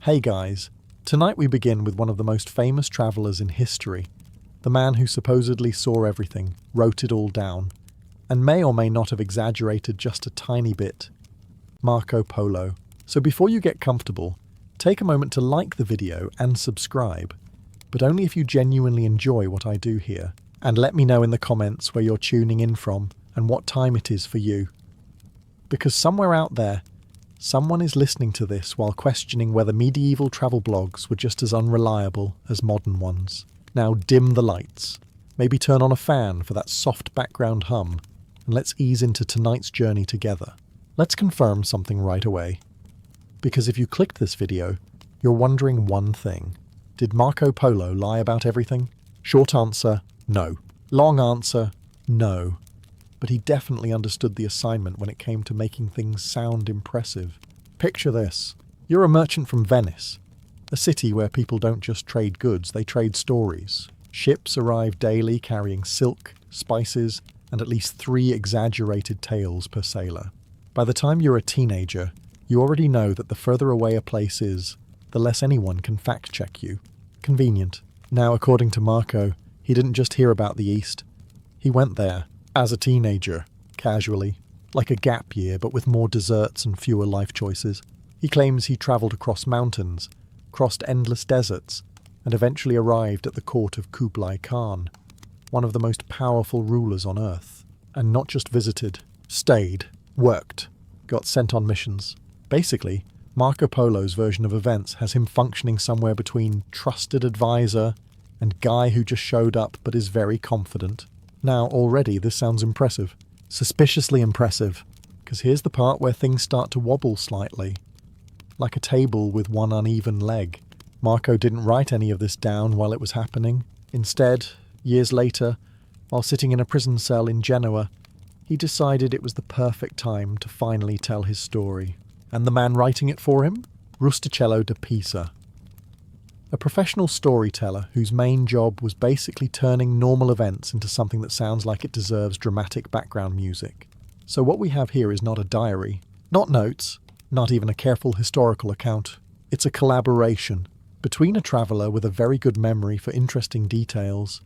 Hey guys, tonight we begin with one of the most famous travelers in history, the man who supposedly saw everything, wrote it all down, and may or may not have exaggerated just a tiny bit, Marco Polo. So before you get comfortable, take a moment to like the video and subscribe, but only if you genuinely enjoy what I do here, and let me know in the comments where you're tuning in from and what time it is for you. Because somewhere out there, someone is listening to this while questioning whether medieval travel blogs were just as unreliable as modern ones. Now dim the lights, maybe turn on a fan for that soft background hum, and let's ease into tonight's journey together. Let's confirm something right away. Because if you clicked this video, you're wondering one thing. Did Marco Polo lie about everything? Short answer, no. Long answer, no. But he definitely understood the assignment when it came to making things sound impressive. Picture this. You're a merchant from Venice, a city where people don't just trade goods, they trade stories. Ships arrive daily carrying silk, spices, and at least 3 exaggerated tales per sailor. By the time you're a teenager, you already know that the further away a place is, the less anyone can fact-check you. Convenient. Now, according to Marco, he didn't just hear about the East. He went there. As a teenager, casually, like a gap year but with more desserts and fewer life choices. He claims he travelled across mountains, crossed endless deserts, and eventually arrived at the court of Kublai Khan, one of the most powerful rulers on Earth. And not just visited, stayed, worked, got sent on missions. Basically, Marco Polo's version of events has him functioning somewhere between trusted advisor and guy who just showed up but is very confident. Now, already this sounds impressive. Suspiciously impressive. Because here's the part where things start to wobble slightly. Like a table with one uneven leg. Marco didn't write any of this down while it was happening. Instead, years later, while sitting in a prison cell in Genoa, he decided it was the perfect time to finally tell his story. And the man writing it for him? Rustichello da Pisa. A professional storyteller whose main job was basically turning normal events into something that sounds like it deserves dramatic background music. So what we have here is not a diary, not notes, not even a careful historical account. It's a collaboration between a traveller with a very good memory for interesting details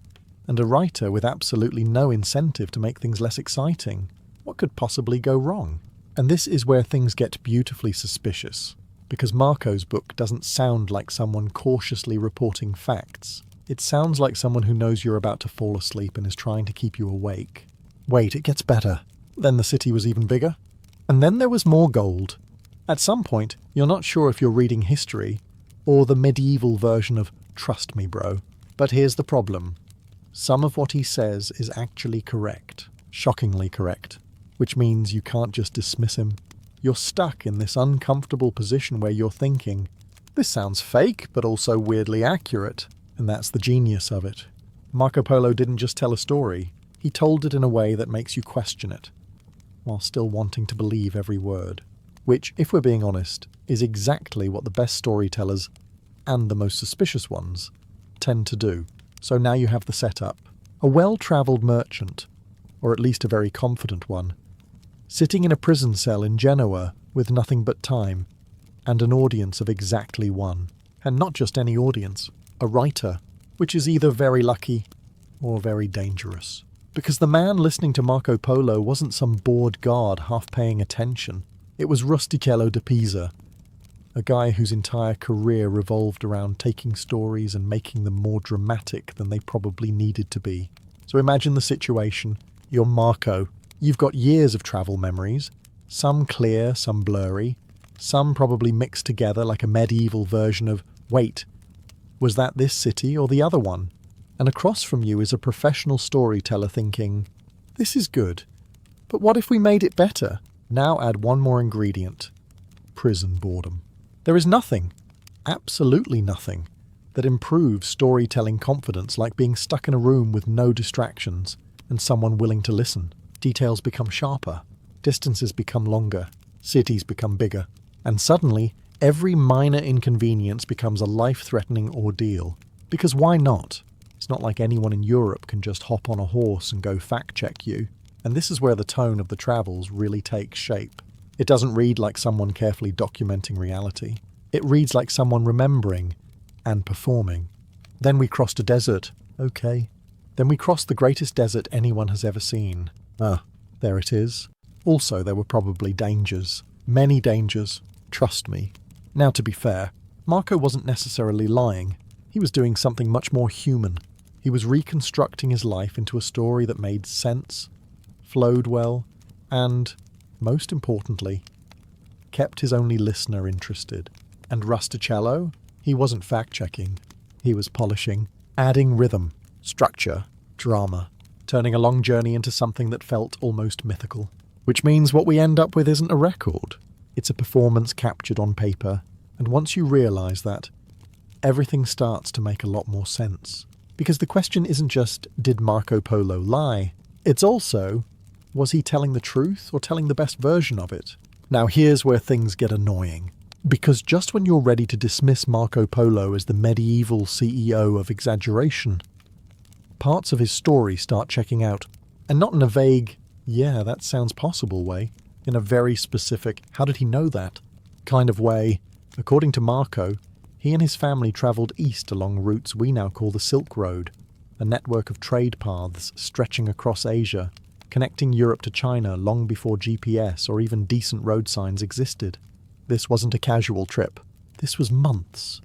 and a writer with absolutely no incentive to make things less exciting. What could possibly go wrong? And this is where things get beautifully suspicious. Because Marco's book doesn't sound like someone cautiously reporting facts. It sounds like someone who knows you're about to fall asleep and is trying to keep you awake. Wait, it gets better. Then the city was even bigger. And then there was more gold. At some point, you're not sure if you're reading history or the medieval version of "Trust me, bro." But here's the problem. Some of what he says is actually correct. Shockingly correct. Which means you can't just dismiss him. You're stuck in this uncomfortable position where you're thinking, this sounds fake, but also weirdly accurate. And that's the genius of it. Marco Polo didn't just tell a story, he told it in a way that makes you question it, while still wanting to believe every word. Which, if we're being honest, is exactly what the best storytellers, and the most suspicious ones, tend to do. So now you have the setup. A well-travelled merchant, or at least a very confident one, sitting in a prison cell in Genoa with nothing but time, and an audience of exactly one. And not just any audience, a writer, which is either very lucky or very dangerous. Because the man listening to Marco Polo wasn't some bored guard half paying attention. It was Rustichello da Pisa, a guy whose entire career revolved around taking stories and making them more dramatic than they probably needed to be. So imagine the situation. You're Marco. You've got years of travel memories, some clear, some blurry, some probably mixed together like a medieval version of, wait, was that this city or the other one? And across from you is a professional storyteller thinking, this is good, but what if we made it better? Now add one more ingredient, prison boredom. There is nothing, absolutely nothing, that improves storytelling confidence like being stuck in a room with no distractions and someone willing to listen. Details become sharper, distances become longer, cities become bigger, and suddenly every minor inconvenience becomes a life-threatening ordeal. Because why not? It's not like anyone in Europe can just hop on a horse and go fact-check you. And this is where the tone of the travels really takes shape. It doesn't read like someone carefully documenting reality. It reads like someone remembering and performing. Then we crossed a desert. Okay. Then we crossed the greatest desert anyone has ever seen. There it is. Also, there were probably dangers. Many dangers. Trust me. Now, to be fair, Marco wasn't necessarily lying. He was doing something much more human. He was reconstructing his life into a story that made sense, flowed well, and, most importantly, kept his only listener interested. And Rusticello? He wasn't fact-checking. He was polishing, adding rhythm, structure, drama, turning a long journey into something that felt almost mythical. Which means what we end up with isn't a record. It's a performance captured on paper, and once you realise that, everything starts to make a lot more sense. Because the question isn't just, did Marco Polo lie? It's also, was he telling the truth or telling the best version of it? Now here's where things get annoying. Because just when you're ready to dismiss Marco Polo as the medieval CEO of exaggeration, parts of his story start checking out, and not in a vague, yeah, that sounds possible way, in a very specific, how did he know that, kind of way. According to Marco, he and his family travelled east along routes we now call the Silk Road, a network of trade paths stretching across Asia, connecting Europe to China long before GPS or even decent road signs existed. This wasn't a casual trip. This was months,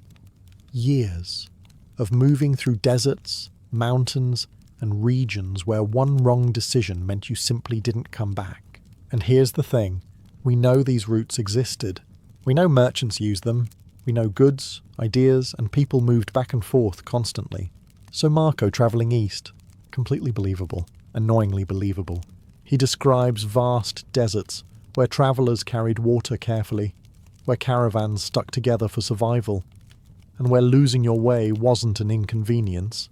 years, of moving through deserts, mountains, and regions where one wrong decision meant you simply didn't come back. And here's the thing. We know these routes existed. We know merchants used them. We know goods, ideas, and people moved back and forth constantly. So Marco travelling east, completely believable, annoyingly believable. He describes vast deserts where travellers carried water carefully, where caravans stuck together for survival, and where losing your way wasn't an inconvenience.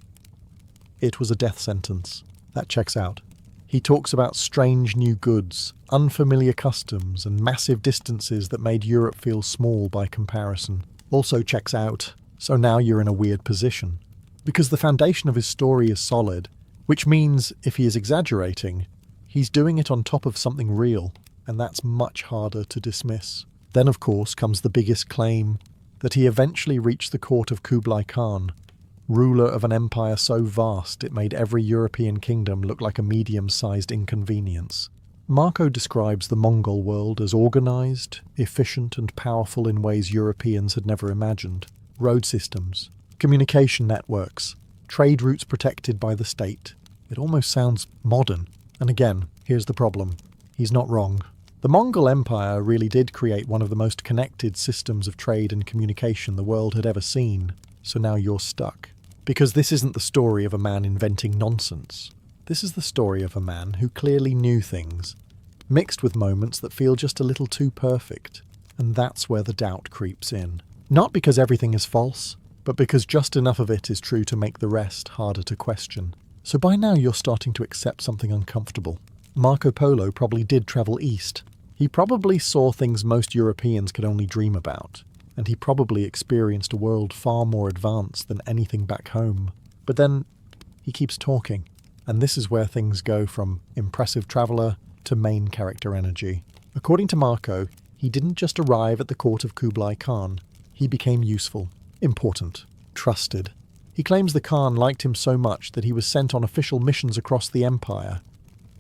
It was a death sentence. That checks out. He talks about strange new goods, unfamiliar customs, and massive distances that made Europe feel small by comparison. Also checks out. So now you're in a weird position. Because the foundation of his story is solid, which means, if he is exaggerating, he's doing it on top of something real, and that's much harder to dismiss. Then, of course, comes the biggest claim, that he eventually reached the court of Kublai Khan, ruler of an empire so vast it made every European kingdom look like a medium-sized inconvenience. Marco describes the Mongol world as organised, efficient and powerful in ways Europeans had never imagined. Road systems, communication networks, trade routes protected by the state. It almost sounds modern. And again, here's the problem. He's not wrong. The Mongol Empire really did create one of the most connected systems of trade and communication the world had ever seen. So now you're stuck. Because this isn't the story of a man inventing nonsense. This is the story of a man who clearly knew things, mixed with moments that feel just a little too perfect. And that's where the doubt creeps in. Not because everything is false, but because just enough of it is true to make the rest harder to question. So by now you're starting to accept something uncomfortable. Marco Polo probably did travel east. He probably saw things most Europeans could only dream about. And he probably experienced a world far more advanced than anything back home. But then, he keeps talking, and this is where things go from impressive traveller to main character energy. According to Marco, he didn't just arrive at the court of Kublai Khan, he became useful, important, trusted. He claims the Khan liked him so much that he was sent on official missions across the empire,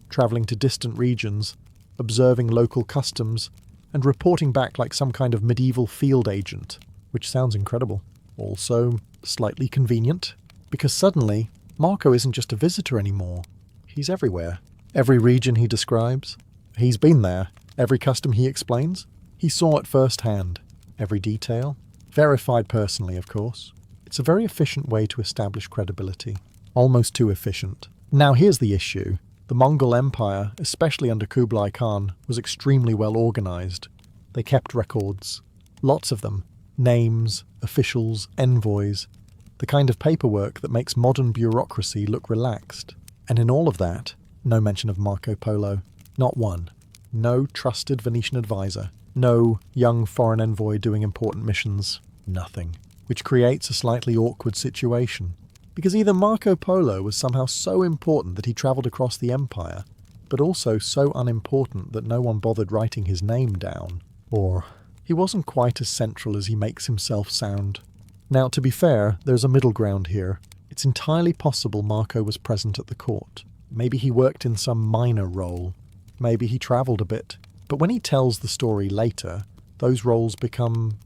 travelling to distant regions, observing local customs, and reporting back like some kind of medieval field agent, which sounds incredible. Also, slightly convenient, because suddenly, Marco isn't just a visitor anymore. He's everywhere. Every region he describes, he's been there. Every custom he explains, he saw it firsthand. Every detail, verified personally, of course. It's a very efficient way to establish credibility. Almost too efficient. Now here's the issue. The Mongol Empire, especially under Kublai Khan, was extremely well organised. They kept records. Lots of them. Names, officials, envoys. The kind of paperwork that makes modern bureaucracy look relaxed. And in all of that, no mention of Marco Polo. Not one. No trusted Venetian advisor. No young foreign envoy doing important missions. Nothing. Which creates a slightly awkward situation. Because either Marco Polo was somehow so important that he travelled across the empire, but also so unimportant that no one bothered writing his name down, or He wasn't quite as central as he makes himself sound. Now, to be fair, there's a middle ground here. It's entirely possible Marco was present at the court. Maybe he worked in some minor role. Maybe he travelled a bit. But when he tells the story later, those roles become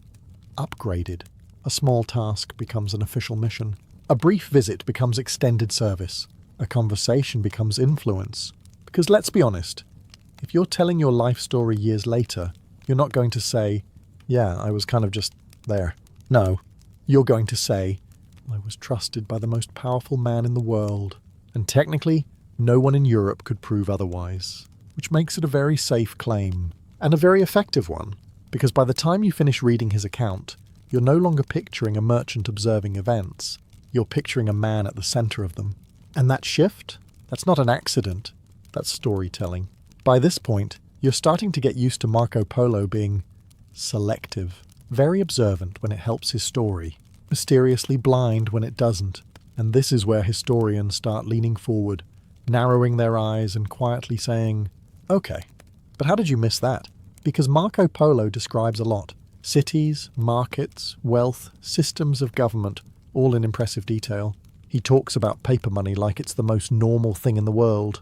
upgraded. A small task becomes an official mission. A brief visit becomes extended service. A conversation becomes influence. Because let's be honest, if you're telling your life story years later, you're not going to say, yeah, I was kind of just there. No, you're going to say, I was trusted by the most powerful man in the world. And technically, no one in Europe could prove otherwise. Which makes it a very safe claim. And a very effective one. Because by the time you finish reading his account, you're no longer picturing a merchant observing events. You're picturing a man at the centre of them. And that shift? That's not an accident. That's storytelling. By this point, you're starting to get used to Marco Polo being selective, very observant when it helps his story, mysteriously blind when it doesn't. And this is where historians start leaning forward, narrowing their eyes and quietly saying, okay, but how did you miss that? Because Marco Polo describes a lot. Cities, markets, wealth, systems of government, all in impressive detail. He talks about paper money like it's the most normal thing in the world,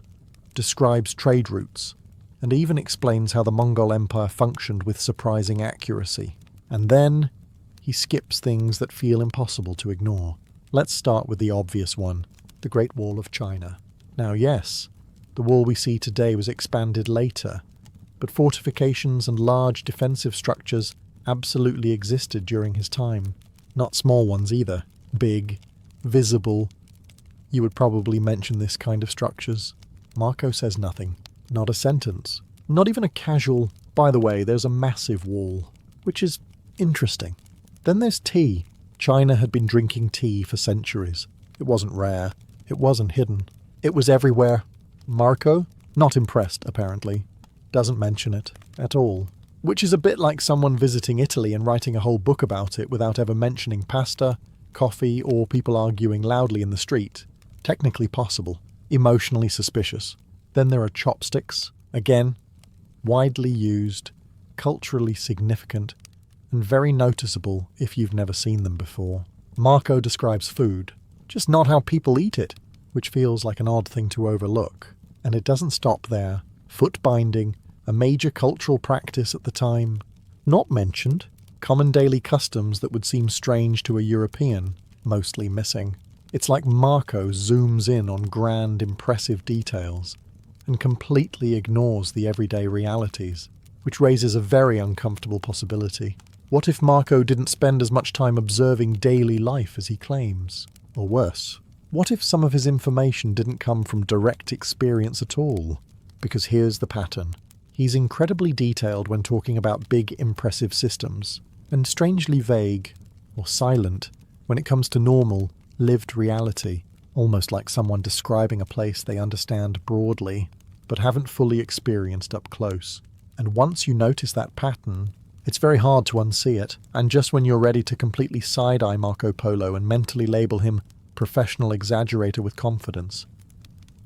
describes trade routes, and even explains how the Mongol Empire functioned with surprising accuracy. And then he skips things that feel impossible to ignore. Let's start with the obvious one, the Great Wall of China. Now yes, the wall we see today was expanded later, but fortifications and large defensive structures absolutely existed during his time. Not small ones either. Big, visible. You would probably mention this kind of structures. Marco says nothing. Not a sentence. Not even a casual, by the way, there's a massive wall. Which is interesting. Then there's tea. China had been drinking tea for centuries. It wasn't rare. It wasn't hidden. It was everywhere. Marco, not impressed, apparently. Doesn't mention it at all. Which is a bit like someone visiting Italy and writing a whole book about it without ever mentioning pasta, coffee, or people arguing loudly in the street. Technically possible. Emotionally suspicious. Then there are chopsticks. Again, widely used, culturally significant, and very noticeable if you've never seen them before. Marco describes food, just not how people eat it, which feels like an odd thing to overlook. And it doesn't stop there. Foot binding, a major cultural practice at the time. Not mentioned. Common daily customs that would seem strange to a European, mostly missing. It's like Marco zooms in on grand, impressive details and completely ignores the everyday realities, which raises a very uncomfortable possibility. What if Marco didn't spend as much time observing daily life as he claims? Or worse, what if some of his information didn't come from direct experience at all? Because here's the pattern. He's incredibly detailed when talking about big, impressive systems, and strangely vague, or silent, when it comes to normal, lived reality, almost like someone describing a place they understand broadly, but haven't fully experienced up close. And once you notice that pattern, it's very hard to unsee it, and just when you're ready to completely side-eye Marco Polo and mentally label him professional exaggerator with confidence,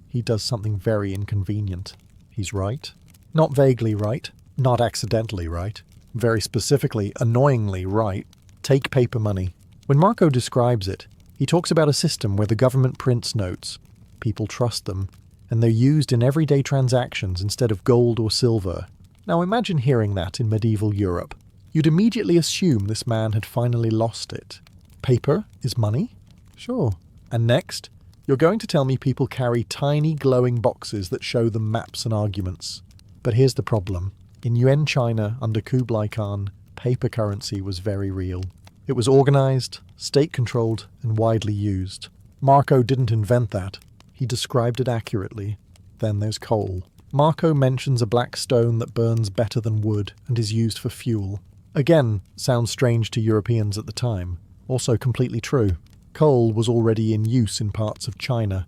he does something very inconvenient. He's right. Not vaguely right. Not accidentally right. Very specifically, annoyingly right. Take paper money. When Marco describes it, he talks about a system where the government prints notes, people trust them, and they're used in everyday transactions instead of gold or silver. Now imagine hearing that in medieval Europe. You'd immediately assume this man had finally lost it. Paper is money? Sure. And next, you're going to tell me people carry tiny glowing boxes that show them maps and arguments. But here's the problem. In Yuan China under Kublai Khan, paper currency was very real. It was organized, state-controlled, and widely used. Marco didn't invent that. He described it accurately. Then there's coal. Marco mentions a black stone that burns better than wood and is used for fuel. Again, sounds strange to Europeans at the time. Also completely true. Coal was already in use in parts of China,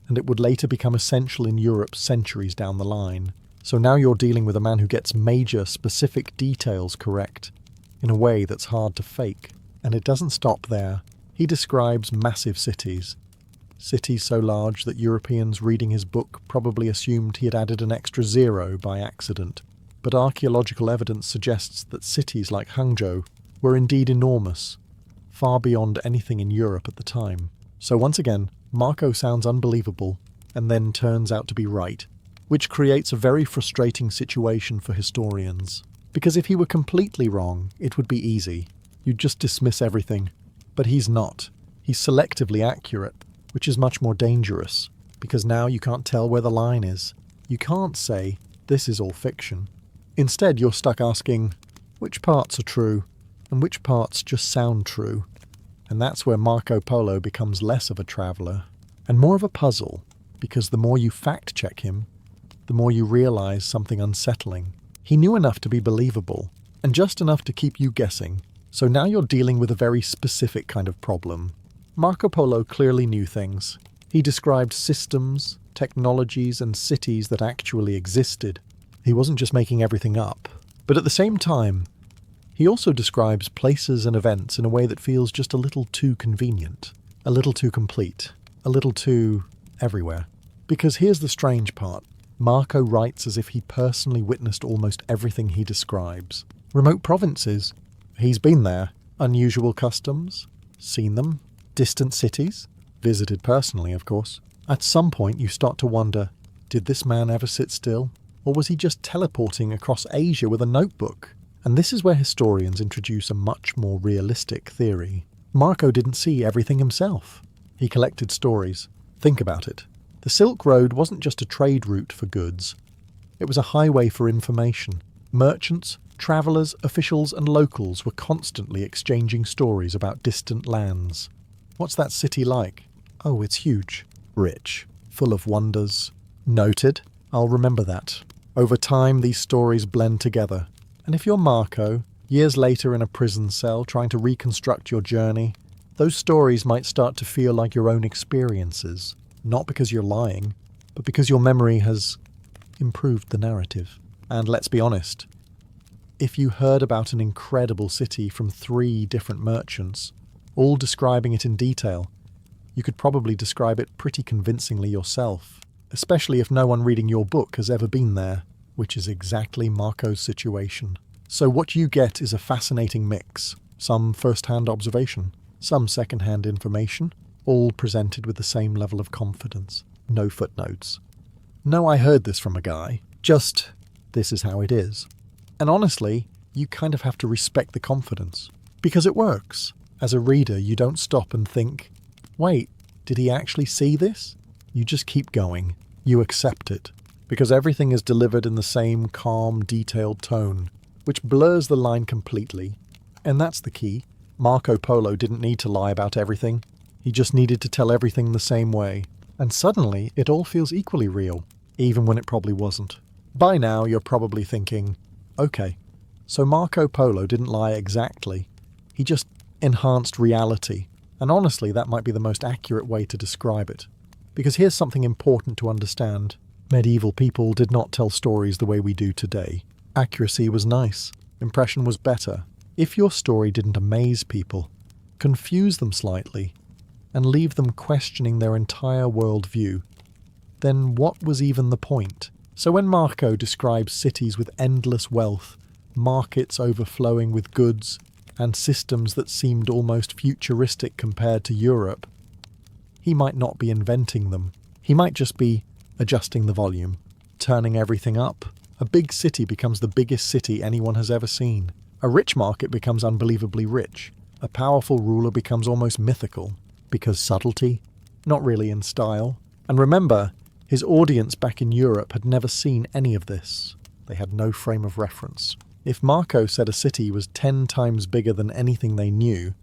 and it would later become essential in Europe centuries down the line. So now you're dealing with a man who gets major, specific details correct, in a way that's hard to fake. And it doesn't stop there. He describes massive cities. Cities so large that Europeans reading his book probably assumed he had added an extra zero by accident. but archaeological evidence suggests that cities like Hangzhou were indeed enormous, far beyond anything in Europe at the time. So once again, Marco sounds unbelievable and then turns out to be right, which creates a very frustrating situation for historians. Because if he were completely wrong, it would be easy. You'd just dismiss everything. But he's not. He's selectively accurate, which is much more dangerous, because now you can't tell where the line is. You can't say, this is all fiction. Instead, you're stuck asking, which parts are true, and which parts just sound true? And that's where Marco Polo becomes less of a traveller, and more of a puzzle, because the more you fact-check him, the more you realise something unsettling. He knew enough to be believable, and just enough to keep you guessing. So now you're dealing with a very specific kind of problem. Marco Polo clearly knew things. He described systems, technologies, and cities that actually existed. He wasn't just making everything up. But at the same time, he also describes places and events in a way that feels just a little too convenient, a little too complete, a little too everywhere. Because here's the strange part. Marco writes as if he personally witnessed almost everything he describes. Remote provinces, he's been there. Unusual customs, seen them. Distant cities, visited personally, of course. At some point you start to wonder, did this man ever sit still? Or was he just teleporting across Asia with a notebook? And this is where historians introduce a much more realistic theory. Marco didn't see everything himself. He collected stories. Think about it. The Silk Road wasn't just a trade route for goods. It was a highway for information. Merchants, travellers, officials and locals were constantly exchanging stories about distant lands. What's that city like? Oh, it's huge. Rich. Full of wonders. Noted. I'll remember that. Over time, these stories blend together. And if you're Marco, years later in a prison cell trying to reconstruct your journey, those stories might start to feel like your own experiences. Not because you're lying, but because your memory has improved the narrative. And let's be honest, if you heard about an incredible city from 3 different merchants, all describing it in detail, you could probably describe it pretty convincingly yourself, especially if no one reading your book has ever been there, which is exactly Marco's situation. So what you get is a fascinating mix, some first-hand observation, some second-hand information, all presented with the same level of confidence. No footnotes. No, I heard this from a guy. Just, this is how it is. And honestly, you kind of have to respect the confidence. Because it works. As a reader, you don't stop and think, wait, did he actually see this? You just keep going. You accept it. Because everything is delivered in the same calm, detailed tone, which blurs the line completely. And that's the key. Marco Polo didn't need to lie about everything. He just needed to tell everything the same way. And suddenly, it all feels equally real, even when it probably wasn't. By now, you're probably thinking, okay, so Marco Polo didn't lie exactly. He just enhanced reality. And honestly, that might be the most accurate way to describe it. Because here's something important to understand. Medieval people did not tell stories the way we do today. Accuracy was nice. Impression was better. If your story didn't amaze people, confuse them slightly, and leave them questioning their entire worldview, then what was even the point? So when Marco describes cities with endless wealth, markets overflowing with goods, and systems that seemed almost futuristic compared to Europe, he might not be inventing them. He might just be adjusting the volume, turning everything up. A big city becomes the biggest city anyone has ever seen. A rich market becomes unbelievably rich. A powerful ruler becomes almost mythical. Because subtlety? Not really in style. And remember, his audience back in Europe had never seen any of this. They had no frame of reference. If Marco said a city was 10 times bigger than anything they knew,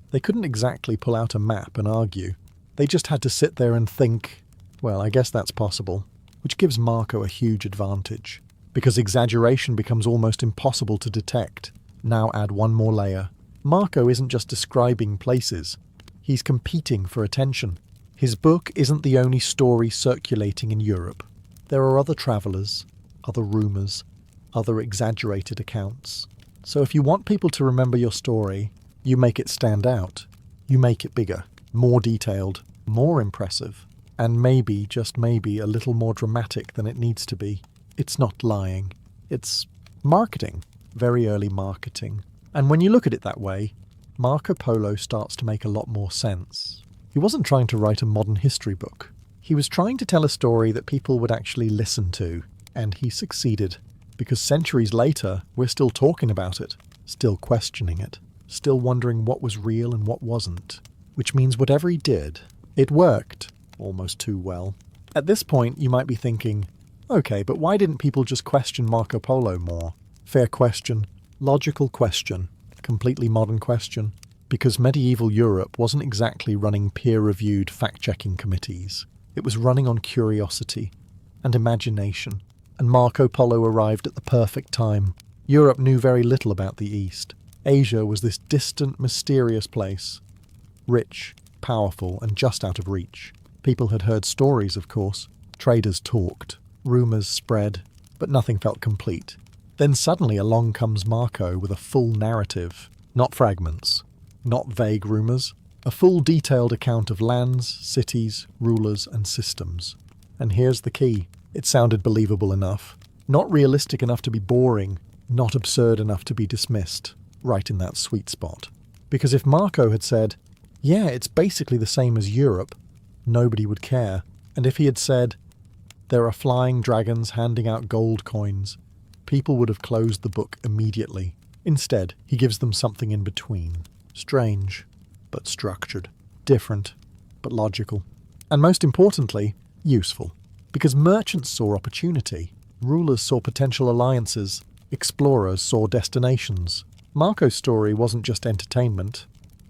they couldn't exactly pull out a map and argue. They just had to sit there and think, well, I guess that's possible, which gives Marco a huge advantage. Because exaggeration becomes almost impossible to detect. Now add one more layer. Marco isn't just describing places. He's competing for attention. His book isn't the only story circulating in Europe. There are other travellers, other rumours, other exaggerated accounts. So if you want people to remember your story, you make it stand out. You make it bigger, more detailed, more impressive, and maybe, just maybe, a little more dramatic than it needs to be. It's not lying. It's Marketing. Very early marketing. And when you look at it that way, Marco Polo starts to make a lot more sense. He wasn't trying to write a modern history book. He was trying to tell a story that people would actually listen to, and he succeeded, because centuries later, we're still talking about it, still questioning it, still wondering what was real and what wasn't, which means whatever he did, it worked, almost too well. At this point, you might be thinking, okay, but why didn't people just question Marco Polo more? Fair question, logical question, completely modern question, because medieval Europe wasn't exactly running peer-reviewed fact-checking committees. It was running on curiosity and imagination, and Marco Polo arrived at the perfect time. Europe knew very little about the East. Asia was this distant, mysterious place, rich, powerful, and just out of reach. People had heard stories, of course. Traders talked. Rumours spread, but nothing felt complete. Then suddenly along comes Marco with a full narrative, not fragments, not vague rumours, a full detailed account of lands, cities, rulers, and systems. And here's the key. It sounded believable enough. Not realistic enough to be boring, not absurd enough to be dismissed. Right in that sweet spot. Because if Marco had said, yeah, it's basically the same as Europe, nobody would care. And if he had said, there are flying dragons handing out gold coins, people would have closed the book immediately. Instead, he gives them something in between. Strange, but structured. Different, but logical. And most importantly, useful. Because merchants saw opportunity. Rulers saw potential alliances. Explorers saw destinations. Marco's story wasn't just entertainment.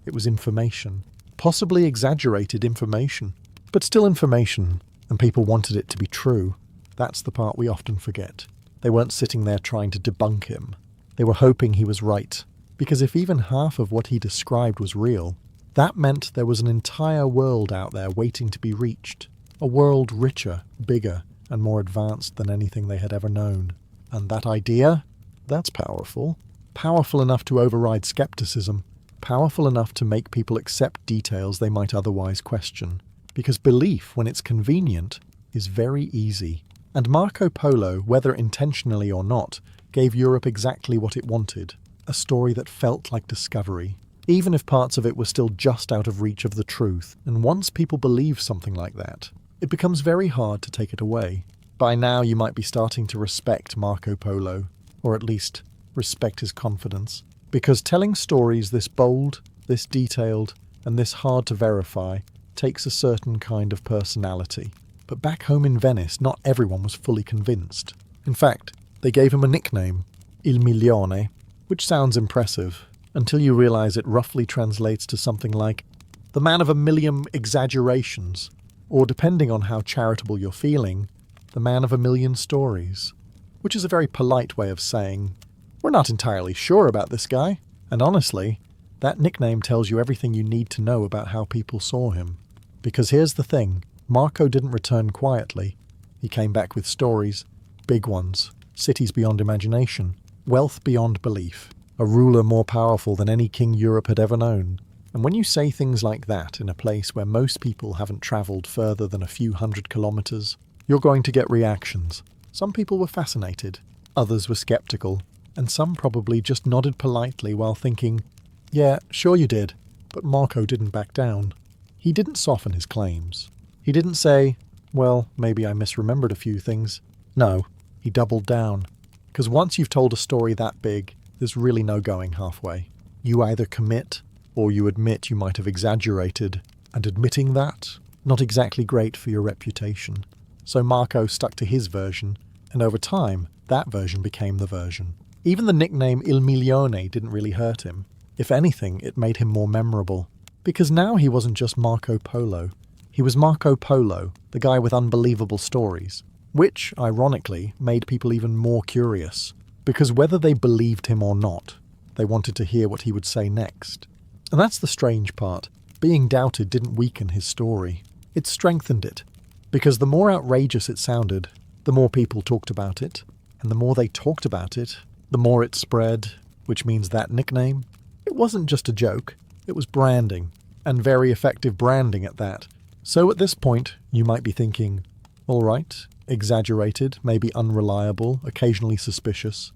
It was information. Possibly exaggerated information. But still information, and people wanted it to be true. That's the part we often forget. They weren't sitting there trying to debunk him. They were hoping he was right. Because if even half of what he described was real, that meant there was an entire world out there waiting to be reached. A world richer, bigger, and more advanced than anything they had ever known. And that idea? That's powerful. Powerful enough to override skepticism. Powerful enough to make people accept details they might otherwise question. Because belief, when it's convenient, is very easy. And Marco Polo, whether intentionally or not, gave Europe exactly what it wanted. A story that felt like discovery. Even if parts of it were still just out of reach of the truth. And once people believe something like that, it becomes very hard to take it away. By now you might be starting to respect Marco Polo, or at least respect his confidence. Because telling stories this bold, this detailed, and this hard to verify takes a certain kind of personality. But back home in Venice, not everyone was fully convinced. In fact, they gave him a nickname, Il Milione, which sounds impressive, until you realize it roughly translates to something like the man of a million exaggerations, or depending on how charitable you're feeling, the man of a million stories, which is a very polite way of saying, we're not entirely sure about this guy. And honestly, that nickname tells you everything you need to know about how people saw him. Because here's the thing, Marco didn't return quietly. He came back with stories, big ones, cities beyond imagination, wealth beyond belief, a ruler more powerful than any king Europe had ever known. And when you say things like that in a place where most people haven't travelled further than a few 100 kilometres, you're going to get reactions. Some people were fascinated, others were sceptical, and some probably just nodded politely while thinking, yeah, sure you did, but Marco didn't back down. He didn't soften his claims. He didn't say, well, maybe I misremembered a few things. No, he doubled down. Because once you've told a story that big, there's really no going halfway. You either commit, or you admit you might have exaggerated, and admitting that, not exactly great for your reputation. So Marco stuck to his version, and over time, that version became the version. Even the nickname Il Milione didn't really hurt him. If anything, it made him more memorable. Because now he wasn't just Marco Polo. He was Marco Polo, the guy with unbelievable stories. Which, ironically, made people even more curious. Because whether they believed him or not, they wanted to hear what he would say next. And that's the strange part. Being doubted didn't weaken his story. It strengthened it. Because the more outrageous it sounded, the more people talked about it. And the more they talked about it, the more it spread, which means that nickname, it wasn't just a joke. It was branding, and very effective branding at that. So at this point, you might be thinking, all right, exaggerated, maybe unreliable, occasionally suspicious.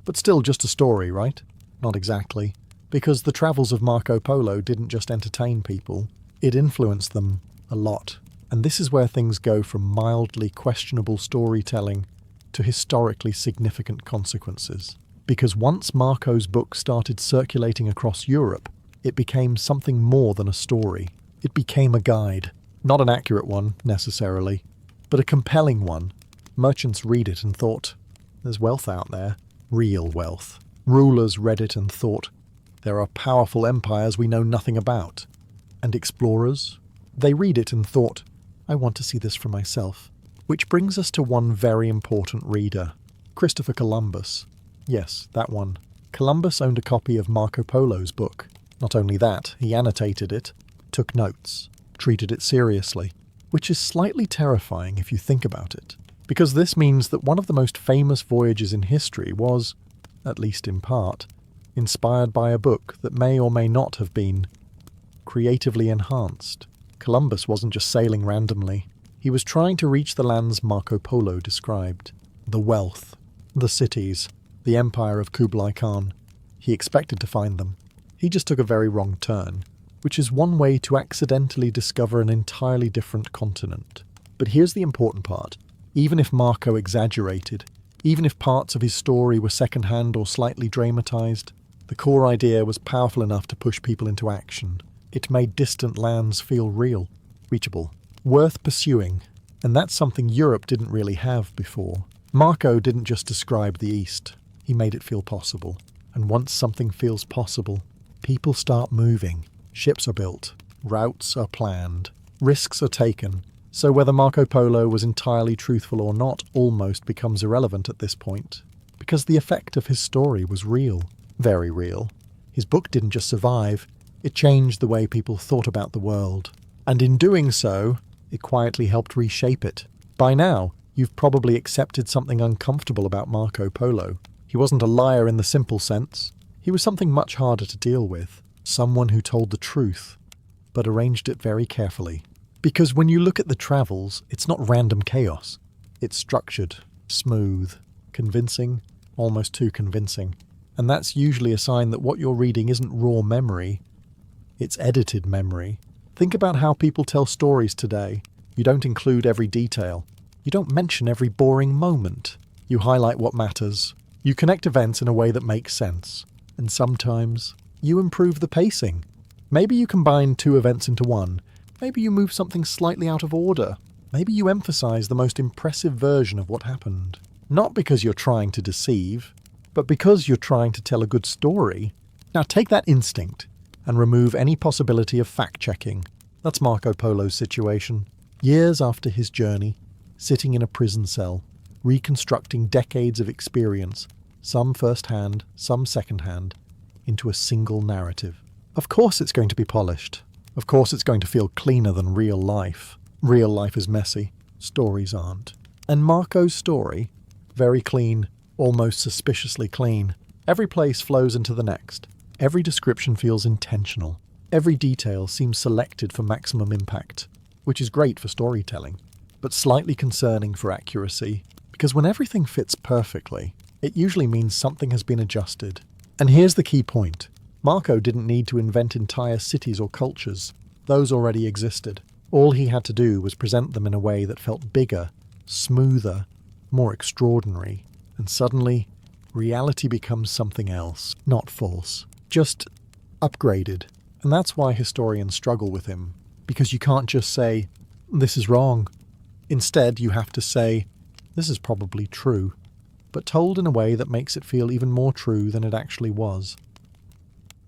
But still just a story, right? Not exactly. Because the travels of Marco Polo didn't just entertain people, it influenced them a lot. And this is where things go from mildly questionable storytelling to historically significant consequences. Because once Marco's book started circulating across Europe, it became something more than a story. It became a guide. Not an accurate one, necessarily, but a compelling one. Merchants read it and thought, there's wealth out there. Real wealth. Rulers read it and thought, there are powerful empires we know nothing about. And explorers? They read it and thought, I want to see this for myself. Which brings us to one very important reader, Christopher Columbus. Yes, that one. Columbus owned a copy of Marco Polo's book. Not only that, he annotated it, took notes, treated it seriously, which is slightly terrifying if you think about it. Because this means that one of the most famous voyages in history was, at least in part, inspired by a book that may or may not have been creatively enhanced. Columbus wasn't just sailing randomly. He was trying to reach the lands Marco Polo described. The wealth, the cities, the empire of Kublai Khan. He expected to find them. He just took a very wrong turn, which is one way to accidentally discover an entirely different continent. But here's the important part. Even if Marco exaggerated, even if parts of his story were second-hand or slightly dramatized, the core idea was powerful enough to push people into action. It made distant lands feel real, reachable, worth pursuing, and that's something Europe didn't really have before. Marco didn't just describe the East, he made it feel possible. And once something feels possible, people start moving, ships are built, routes are planned, risks are taken. So whether Marco Polo was entirely truthful or not almost becomes irrelevant at this point, because the effect of his story was real, very real. His book didn't just survive, it changed the way people thought about the world. And in doing so, it quietly helped reshape it. By now, you've probably accepted something uncomfortable about Marco Polo. He wasn't a liar in the simple sense. He was something much harder to deal with. Someone who told the truth, but arranged it very carefully. Because when you look at the travels, it's not random chaos. It's structured, smooth, convincing, almost too convincing. And that's usually a sign that what you're reading isn't raw memory, it's edited memory. Think about how people tell stories today. You don't include every detail. You don't mention every boring moment. You highlight what matters. You connect events in a way that makes sense. And sometimes, you improve the pacing. Maybe you combine two events into one. Maybe you move something slightly out of order. Maybe you emphasize the most impressive version of what happened. Not because you're trying to deceive, but because you're trying to tell a good story. Now take that instinct and remove any possibility of fact-checking. That's Marco Polo's situation. Years after his journey, sitting in a prison cell, reconstructing decades of experience, some first-hand, some second-hand, into a single narrative. Of course it's going to be polished. Of course it's going to feel cleaner than real life. Real life is messy. Stories aren't. And Marco's story, very clean, almost suspiciously clean. Every place flows into the next. Every description feels intentional. Every detail seems selected for maximum impact, which is great for storytelling, but slightly concerning for accuracy, because when everything fits perfectly, it usually means something has been adjusted. And here's the key point. Marco didn't need to invent entire cities or cultures. Those already existed. All he had to do was present them in a way that felt bigger, smoother, more extraordinary. And suddenly, reality becomes something else, not false, just upgraded. And that's why historians struggle with him, because you can't just say, this is wrong. Instead, you have to say, this is probably true, but told in a way that makes it feel even more true than it actually was.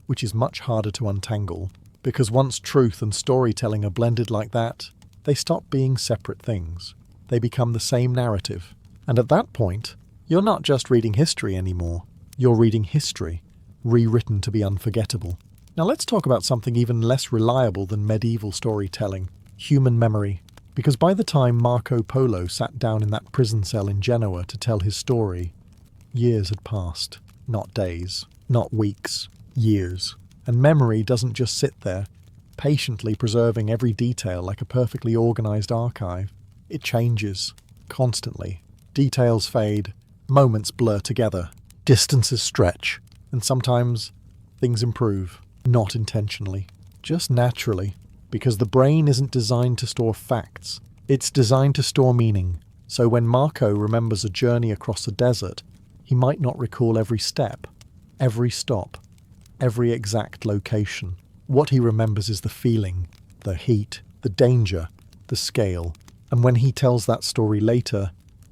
Which is much harder to untangle, because once truth and storytelling are blended like that, they stop being separate things. They become the same narrative. And at that point, you're not just reading history anymore. You're reading history, rewritten to be unforgettable. Now let's talk about something even less reliable than medieval storytelling, human memory. Because by the time Marco Polo sat down in that prison cell in Genoa to tell his story, years had passed. Not days, not weeks, years. And memory doesn't just sit there, patiently preserving every detail like a perfectly organized archive. It changes, constantly. Details fade, moments blur together. Distances stretch, and sometimes things improve, not intentionally, just naturally, because the brain isn't designed to store facts, it's designed to store meaning. So when Marco remembers a journey across a desert, he might not recall every step, every stop, every exact location. What he remembers is the feeling, the heat, the danger, the scale. And when he tells that story later,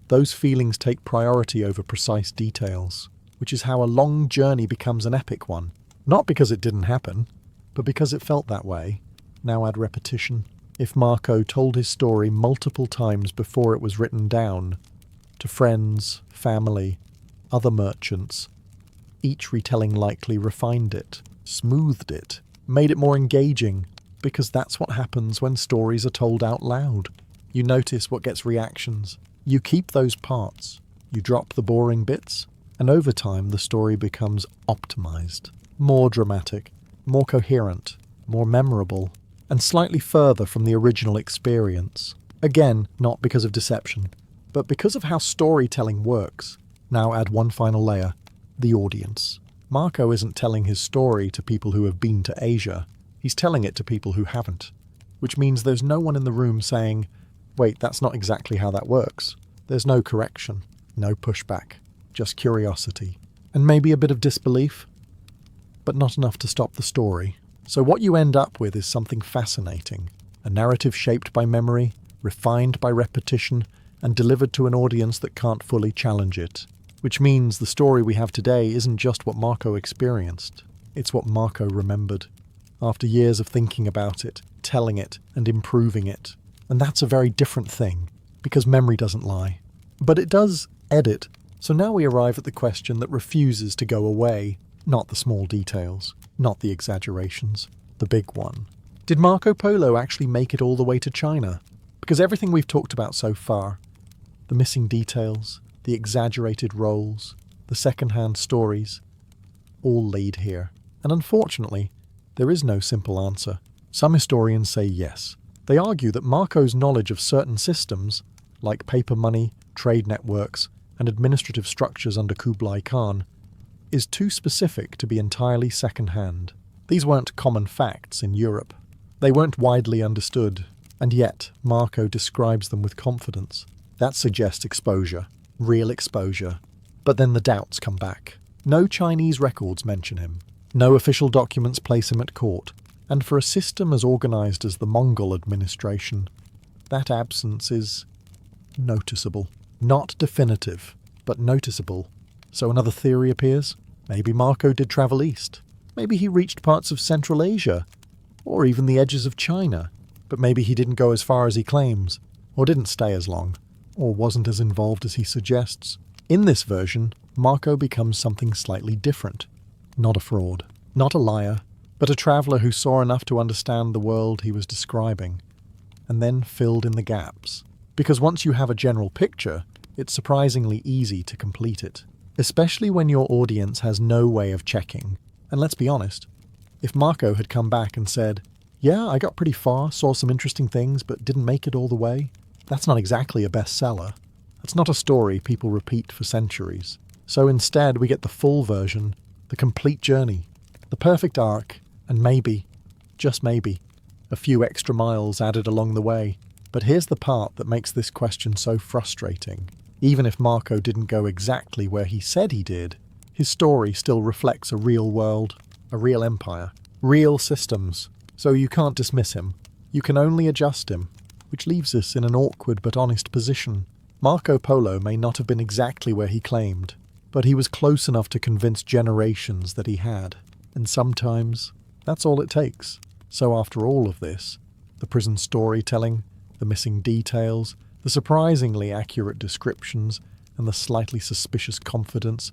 those feelings take priority over precise details, which is how a long journey becomes an epic one. Not because it didn't happen, but because it felt that way. Now add repetition. If Marco told his story multiple times before it was written down, to friends, family, other merchants, each retelling likely refined it, smoothed it, made it more engaging, because that's what happens when stories are told out loud. You notice what gets reactions. You keep those parts. You drop the boring bits, and over time the story becomes optimized, more dramatic, more coherent, more memorable, and slightly further from the original experience. Again, not because of deception, but because of how storytelling works. Now add one final layer, the audience. Marco isn't telling his story to people who have been to Asia. He's telling it to people who haven't, which means there's no one in the room saying, wait, that's not exactly how that works. There's no correction, no pushback, just curiosity, and maybe a bit of disbelief, but not enough to stop the story. So what you end up with is something fascinating, a narrative shaped by memory, refined by repetition, and delivered to an audience that can't fully challenge it. Which means the story we have today isn't just what Marco experienced, it's what Marco remembered, after years of thinking about it, telling it, and improving it. And that's a very different thing, because memory doesn't lie. But it does edit. So now we arrive at the question that refuses to go away. Not the small details, not the exaggerations, the big one. Did Marco Polo actually make it all the way to China? Because everything we've talked about so far, the missing details, the exaggerated roles, the second-hand stories, all lead here. And unfortunately, there is no simple answer. Some historians say yes. They argue that Marco's knowledge of certain systems, like paper money, trade networks, and administrative structures under Kublai Khan, is too specific to be entirely second-hand. These weren't common facts in Europe. They weren't widely understood, and yet Marco describes them with confidence. That suggests exposure, real exposure. But then the doubts come back. No Chinese records mention him. No official documents place him at court. And for a system as organized as the Mongol administration, that absence is noticeable. Not definitive, but noticeable. So another theory appears. Maybe Marco did travel east. Maybe he reached parts of Central Asia, or even the edges of China. But maybe he didn't go as far as he claims, or didn't stay as long, or wasn't as involved as he suggests. In this version, Marco becomes something slightly different. Not a fraud, not a liar, but a traveller who saw enough to understand the world he was describing, and then filled in the gaps. Because once you have a general picture, it's surprisingly easy to complete it, especially when your audience has no way of checking. And let's be honest, if Marco had come back and said, yeah, I got pretty far, saw some interesting things, but didn't make it all the way, that's not exactly a bestseller. That's not a story people repeat for centuries. So instead we get the full version, the complete journey, the perfect arc, and maybe, just maybe, a few extra miles added along the way. But here's the part that makes this question so frustrating. Even if Marco didn't go exactly where he said he did, his story still reflects a real world, a real empire, real systems. So you can't dismiss him. You can only adjust him, which leaves us in an awkward but honest position. Marco Polo may not have been exactly where he claimed, but he was close enough to convince generations that he had. And sometimes, that's all it takes. So after all of this, the prison storytelling, the missing details, the surprisingly accurate descriptions, and the slightly suspicious confidence,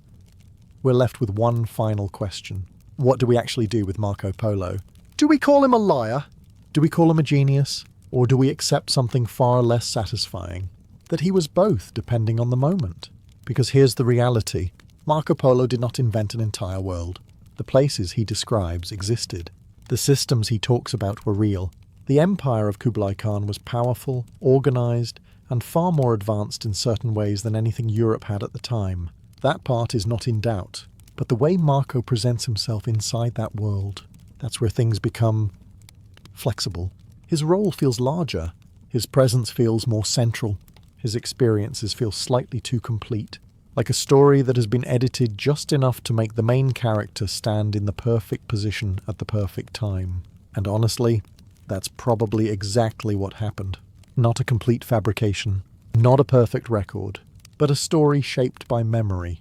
we're left with one final question. What do we actually do with Marco Polo? Do we call him a liar? Do we call him a genius? Or do we accept something far less satisfying? That he was both, depending on the moment. Because here's the reality. Marco Polo did not invent an entire world. The places he describes existed. The systems he talks about were real. The empire of Kublai Khan was powerful, organized, and far more advanced in certain ways than anything Europe had at the time. That part is not in doubt. But the way Marco presents himself inside that world, that's where things become flexible. His role feels larger. His presence feels more central. His experiences feel slightly too complete. Like a story that has been edited just enough to make the main character stand in the perfect position at the perfect time. And honestly, that's probably exactly what happened. Not a complete fabrication, not a perfect record, but a story shaped by memory,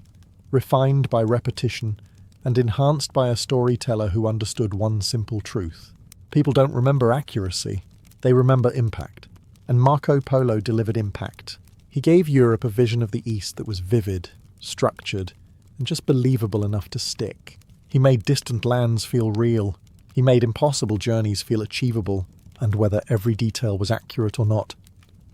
refined by repetition, and enhanced by a storyteller who understood one simple truth. People don't remember accuracy, they remember impact. And Marco Polo delivered impact. He gave Europe a vision of the East that was vivid, structured, and just believable enough to stick. He made distant lands feel real. He made impossible journeys feel achievable. And whether every detail was accurate or not,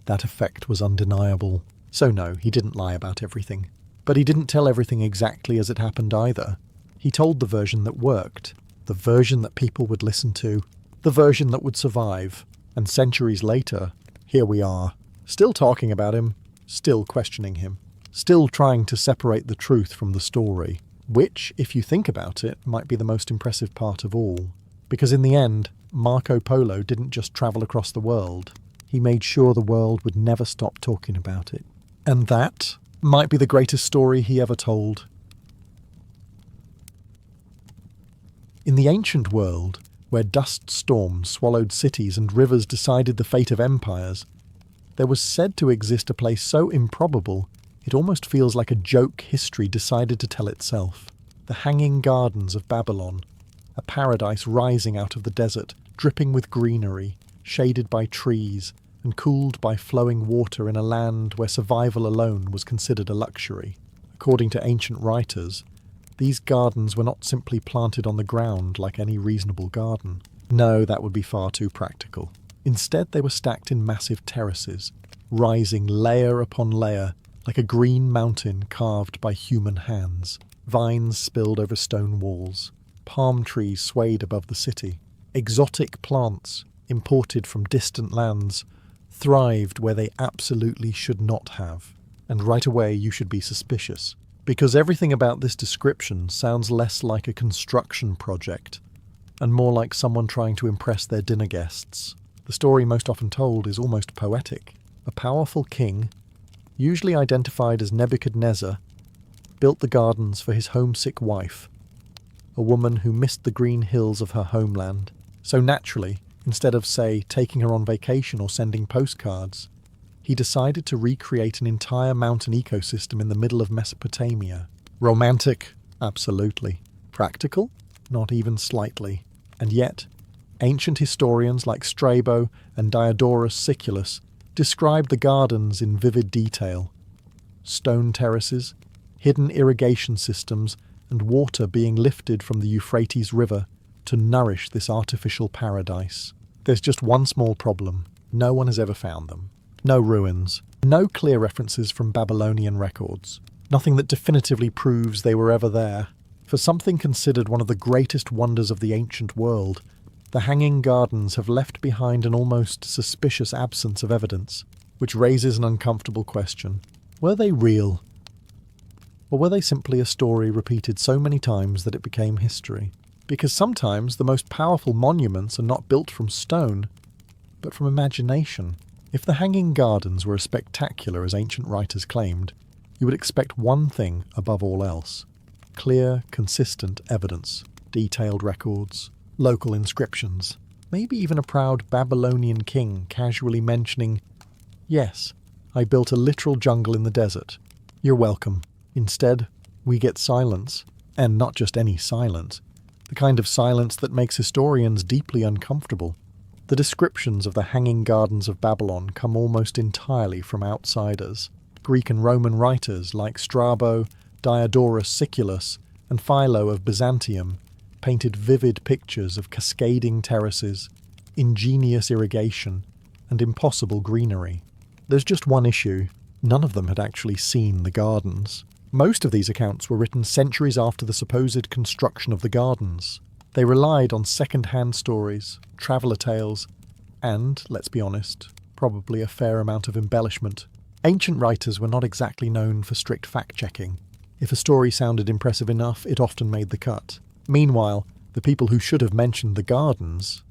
that effect was undeniable. So no, he didn't lie about everything. But he didn't tell everything exactly as it happened either. He told the version that worked, the version that people would listen to, the version that would survive. And centuries later, here we are, still talking about him, still questioning him, still trying to separate the truth from the story, which, if you think about it, might be the most impressive part of all. Because in the end, Marco Polo didn't just travel across the world, he made sure the world would never stop talking about it. And that might be the greatest story he ever told. In the ancient world, where dust storms swallowed cities and rivers decided the fate of empires, there was said to exist a place so improbable it almost feels like a joke history decided to tell itself. The Hanging Gardens of Babylon, a paradise rising out of the desert, dripping with greenery, shaded by trees, and cooled by flowing water in a land where survival alone was considered a luxury. According to ancient writers, these gardens were not simply planted on the ground like any reasonable garden. No, that would be far too practical. Instead, they were stacked in massive terraces, rising layer upon layer like a green mountain carved by human hands. Vines spilled over stone walls. Palm trees swayed above the city. Exotic plants, imported from distant lands, thrived where they absolutely should not have. And right away you should be suspicious, because everything about this description sounds less like a construction project, and more like someone trying to impress their dinner guests. The story most often told is almost poetic. A powerful king, usually identified as Nebuchadnezzar, built the gardens for his homesick wife, a woman who missed the green hills of her homeland. So naturally, instead of, say, taking her on vacation or sending postcards, he decided to recreate an entire mountain ecosystem in the middle of Mesopotamia. Romantic? Absolutely. Practical? Not even slightly. And yet, ancient historians like Strabo and Diodorus Siculus described the gardens in vivid detail. Stone terraces, hidden irrigation systems, and water being lifted from the Euphrates River to nourish this artificial paradise. There's just one small problem. No one has ever found them. No ruins. No clear references from Babylonian records. Nothing that definitively proves they were ever there. For something considered one of the greatest wonders of the ancient world, the Hanging Gardens have left behind an almost suspicious absence of evidence, which raises an uncomfortable question. Were they real? Or were they simply a story repeated so many times that it became history? Because sometimes the most powerful monuments are not built from stone, but from imagination. If the Hanging Gardens were as spectacular as ancient writers claimed, you would expect one thing above all else: clear, consistent evidence, detailed records, local inscriptions, maybe even a proud Babylonian king casually mentioning, "Yes, I built a literal jungle in the desert. You're welcome." Instead, we get silence, and not just any silence, the kind of silence that makes historians deeply uncomfortable. The descriptions of the Hanging Gardens of Babylon come almost entirely from outsiders. Greek and Roman writers like Strabo, Diodorus Siculus, and Philo of Byzantium painted vivid pictures of cascading terraces, ingenious irrigation, and impossible greenery. There's just one issue. None of them had actually seen the gardens. Most of these accounts were written centuries after the supposed construction of the gardens. They relied on second-hand stories, traveller tales, and, let's be honest, probably a fair amount of embellishment. Ancient writers were not exactly known for strict fact-checking. If a story sounded impressive enough, it often made the cut. Meanwhile, the people who should have mentioned the gardens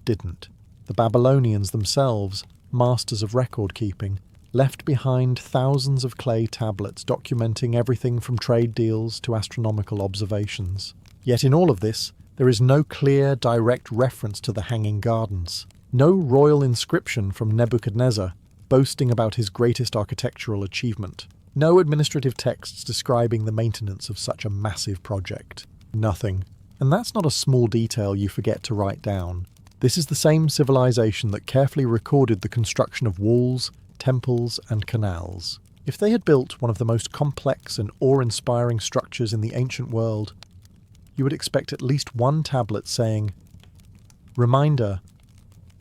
didn't. The Babylonians themselves, masters of record-keeping, left behind thousands of clay tablets documenting everything from trade deals to astronomical observations. Yet in all of this, there is no clear, direct reference to the Hanging Gardens. No royal inscription from Nebuchadnezzar boasting about his greatest architectural achievement. No administrative texts describing the maintenance of such a massive project. Nothing. And that's not a small detail you forget to write down. This is the same civilization that carefully recorded the construction of walls, temples, and canals. If they had built one of the most complex and awe-inspiring structures in the ancient world, you would expect at least one tablet saying, "Reminder,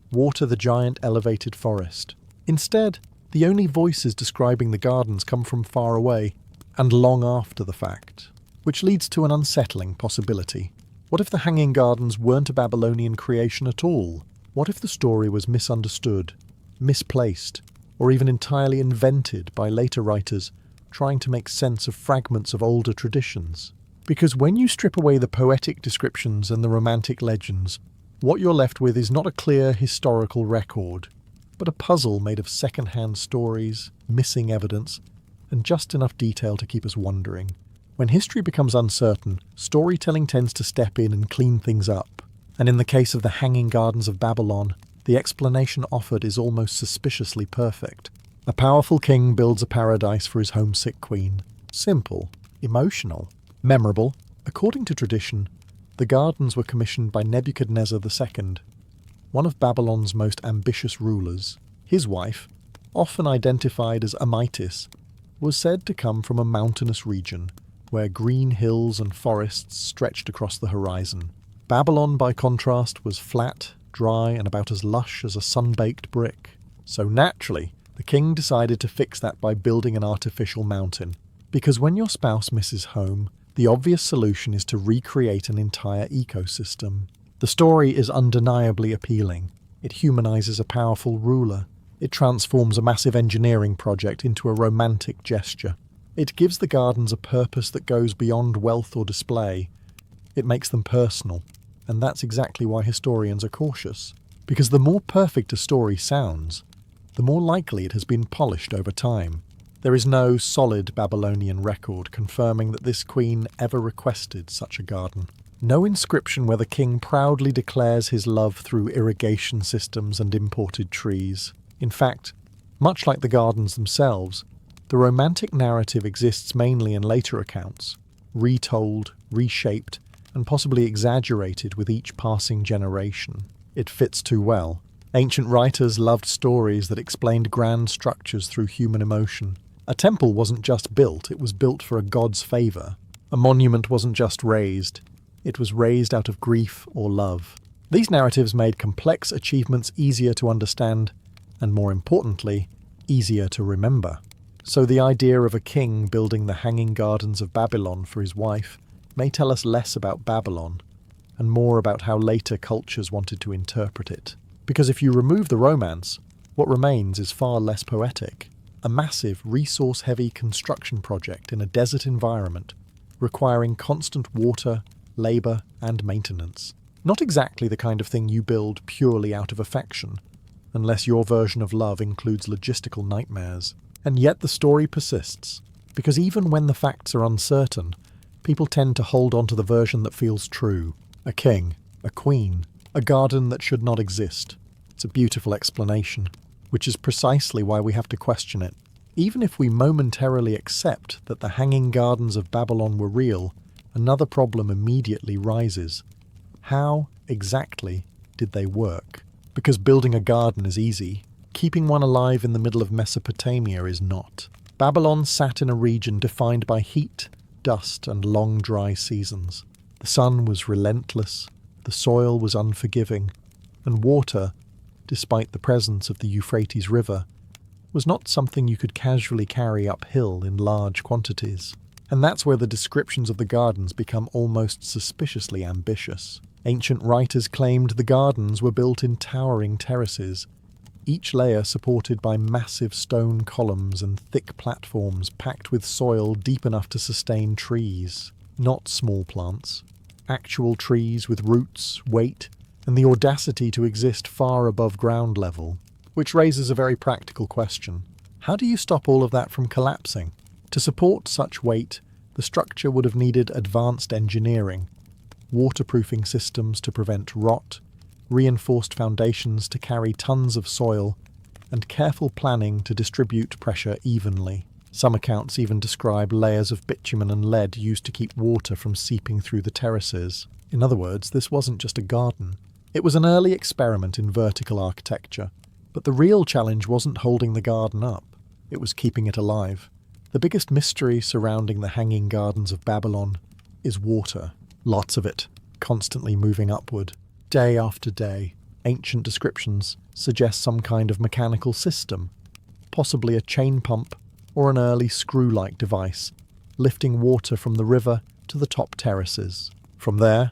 water the giant elevated forest." Instead, the only voices describing the gardens come from far away and long after the fact, which leads to an unsettling possibility. What if the Hanging Gardens weren't a Babylonian creation at all? What if the story was misunderstood, misplaced, or even entirely invented by later writers trying to make sense of fragments of older traditions? Because when you strip away the poetic descriptions and the romantic legends, what you're left with is not a clear historical record, but a puzzle made of second-hand stories, missing evidence, and just enough detail to keep us wondering. When history becomes uncertain, storytelling tends to step in and clean things up. And in the case of the Hanging Gardens of Babylon, the explanation offered is almost suspiciously perfect. A powerful king builds a paradise for his homesick queen. Simple, emotional, memorable. According to tradition, the gardens were commissioned by Nebuchadnezzar II, one of Babylon's most ambitious rulers. His wife, often identified as Amytis, was said to come from a mountainous region where green hills and forests stretched across the horizon. Babylon, by contrast, was flat, dry, and about as lush as a sun-baked brick. So naturally, the king decided to fix that by building an artificial mountain. Because when your spouse misses home, the obvious solution is to recreate an entire ecosystem. The story is undeniably appealing. It humanizes a powerful ruler. It transforms a massive engineering project into a romantic gesture. It gives the gardens a purpose that goes beyond wealth or display. It makes them personal. And that's exactly why historians are cautious. Because the more perfect a story sounds, the more likely it has been polished over time. There is no solid Babylonian record confirming that this queen ever requested such a garden. No inscription where the king proudly declares his love through irrigation systems and imported trees. In fact, much like the gardens themselves, the romantic narrative exists mainly in later accounts, retold, reshaped, and possibly exaggerated with each passing generation. It fits too well. Ancient writers loved stories that explained grand structures through human emotion. A temple wasn't just built, it was built for a god's favour. A monument wasn't just raised, it was raised out of grief or love. These narratives made complex achievements easier to understand, and more importantly, easier to remember. So the idea of a king building the Hanging Gardens of Babylon for his wife may tell us less about Babylon, and more about how later cultures wanted to interpret it. Because if you remove the romance, what remains is far less poetic. A massive, resource-heavy construction project in a desert environment, requiring constant water, labour, and maintenance. Not exactly the kind of thing you build purely out of affection, unless your version of love includes logistical nightmares. And yet the story persists, because even when the facts are uncertain, people tend to hold on to the version that feels true. A king, a queen, a garden that should not exist. It's a beautiful explanation, which is precisely why we have to question it. Even if we momentarily accept that the Hanging Gardens of Babylon were real, another problem immediately rises. How, exactly, did they work? Because building a garden is easy. Keeping one alive in the middle of Mesopotamia is not. Babylon sat in a region defined by heat, dust, and long dry seasons. The sun was relentless, the soil was unforgiving, and water, despite the presence of the Euphrates River, was not something you could casually carry uphill in large quantities. And that's where the descriptions of the gardens become almost suspiciously ambitious. Ancient writers claimed the gardens were built in towering terraces, each layer supported by massive stone columns and thick platforms packed with soil deep enough to sustain trees, not small plants. Actual trees with roots, weight, and the audacity to exist far above ground level, which raises a very practical question. How do you stop all of that from collapsing? To support such weight, the structure would have needed advanced engineering, waterproofing systems to prevent rot, reinforced foundations to carry tons of soil, and careful planning to distribute pressure evenly. Some accounts even describe layers of bitumen and lead used to keep water from seeping through the terraces. In other words, this wasn't just a garden. It was an early experiment in vertical architecture. But the real challenge wasn't holding the garden up. It was keeping it alive. The biggest mystery surrounding the Hanging Gardens of Babylon is water. Lots of it, constantly moving upward. Day after day, ancient descriptions suggest some kind of mechanical system, possibly a chain pump or an early screw-like device, lifting water from the river to the top terraces. From there,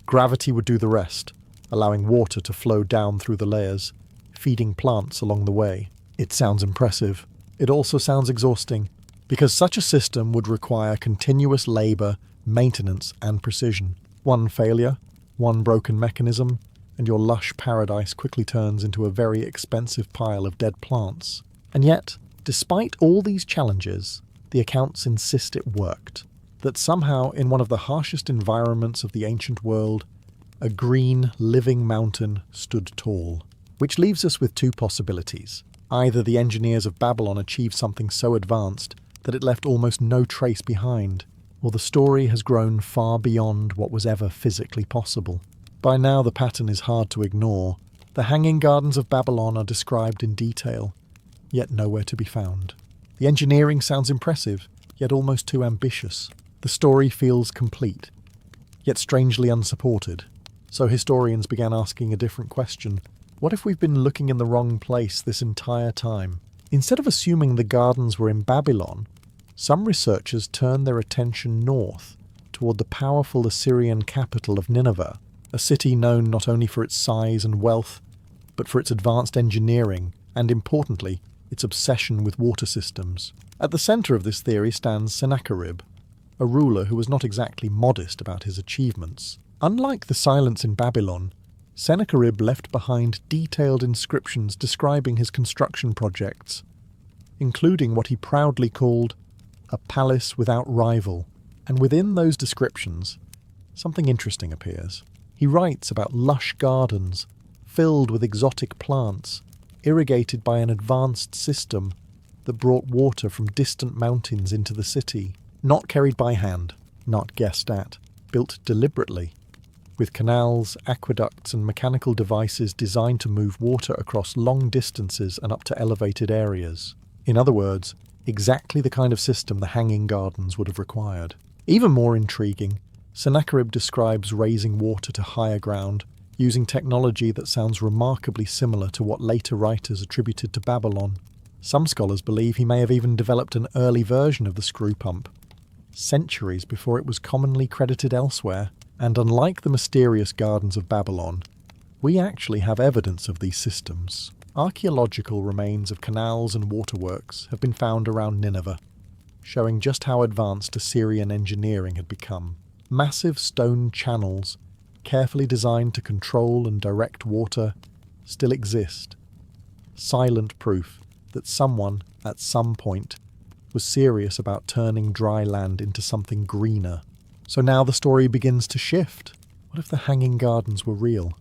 gravity would do the rest, allowing water to flow down through the layers, feeding plants along the way. It sounds impressive. It also sounds exhausting, because such a system would require continuous labour, maintenance and precision. One failure, one broken mechanism, and your lush paradise quickly turns into a very expensive pile of dead plants. And yet, despite all these challenges, the accounts insist it worked. That somehow, in one of the harshest environments of the ancient world, a green, living mountain stood tall. Which leaves us with two possibilities. Either the engineers of Babylon achieved something so advanced that it left almost no trace behind, or the story has grown far beyond what was ever physically possible. By now the pattern is hard to ignore. The Hanging Gardens of Babylon are described in detail, yet nowhere to be found. The engineering sounds impressive, yet almost too ambitious. The story feels complete, yet strangely unsupported. So historians began asking a different question. What if we've been looking in the wrong place this entire time? Instead of assuming the gardens were in Babylon, some researchers turned their attention north, toward the powerful Assyrian capital of Nineveh, a city known not only for its size and wealth, but for its advanced engineering and, importantly, its obsession with water systems. At the centre of this theory stands Sennacherib, a ruler who was not exactly modest about his achievements. Unlike the silence in Babylon, Sennacherib left behind detailed inscriptions describing his construction projects, including what he proudly called a palace without rival. And within those descriptions, something interesting appears. He writes about lush gardens, filled with exotic plants, irrigated by an advanced system that brought water from distant mountains into the city, not carried by hand, not guessed at, built deliberately, with canals, aqueducts and mechanical devices designed to move water across long distances and up to elevated areas. In other words, exactly the kind of system the Hanging Gardens would have required. Even more intriguing, Sennacherib describes raising water to higher ground, using technology that sounds remarkably similar to what later writers attributed to Babylon. Some scholars believe he may have even developed an early version of the screw pump, centuries before it was commonly credited elsewhere. And unlike the mysterious gardens of Babylon, we actually have evidence of these systems. Archaeological remains of canals and waterworks have been found around Nineveh, showing just how advanced Assyrian engineering had become. Massive stone channels, carefully designed to control and direct water, still exist. Silent proof that someone, at some point, was serious about turning dry land into something greener. So now the story begins to shift. What if the Hanging Gardens were real,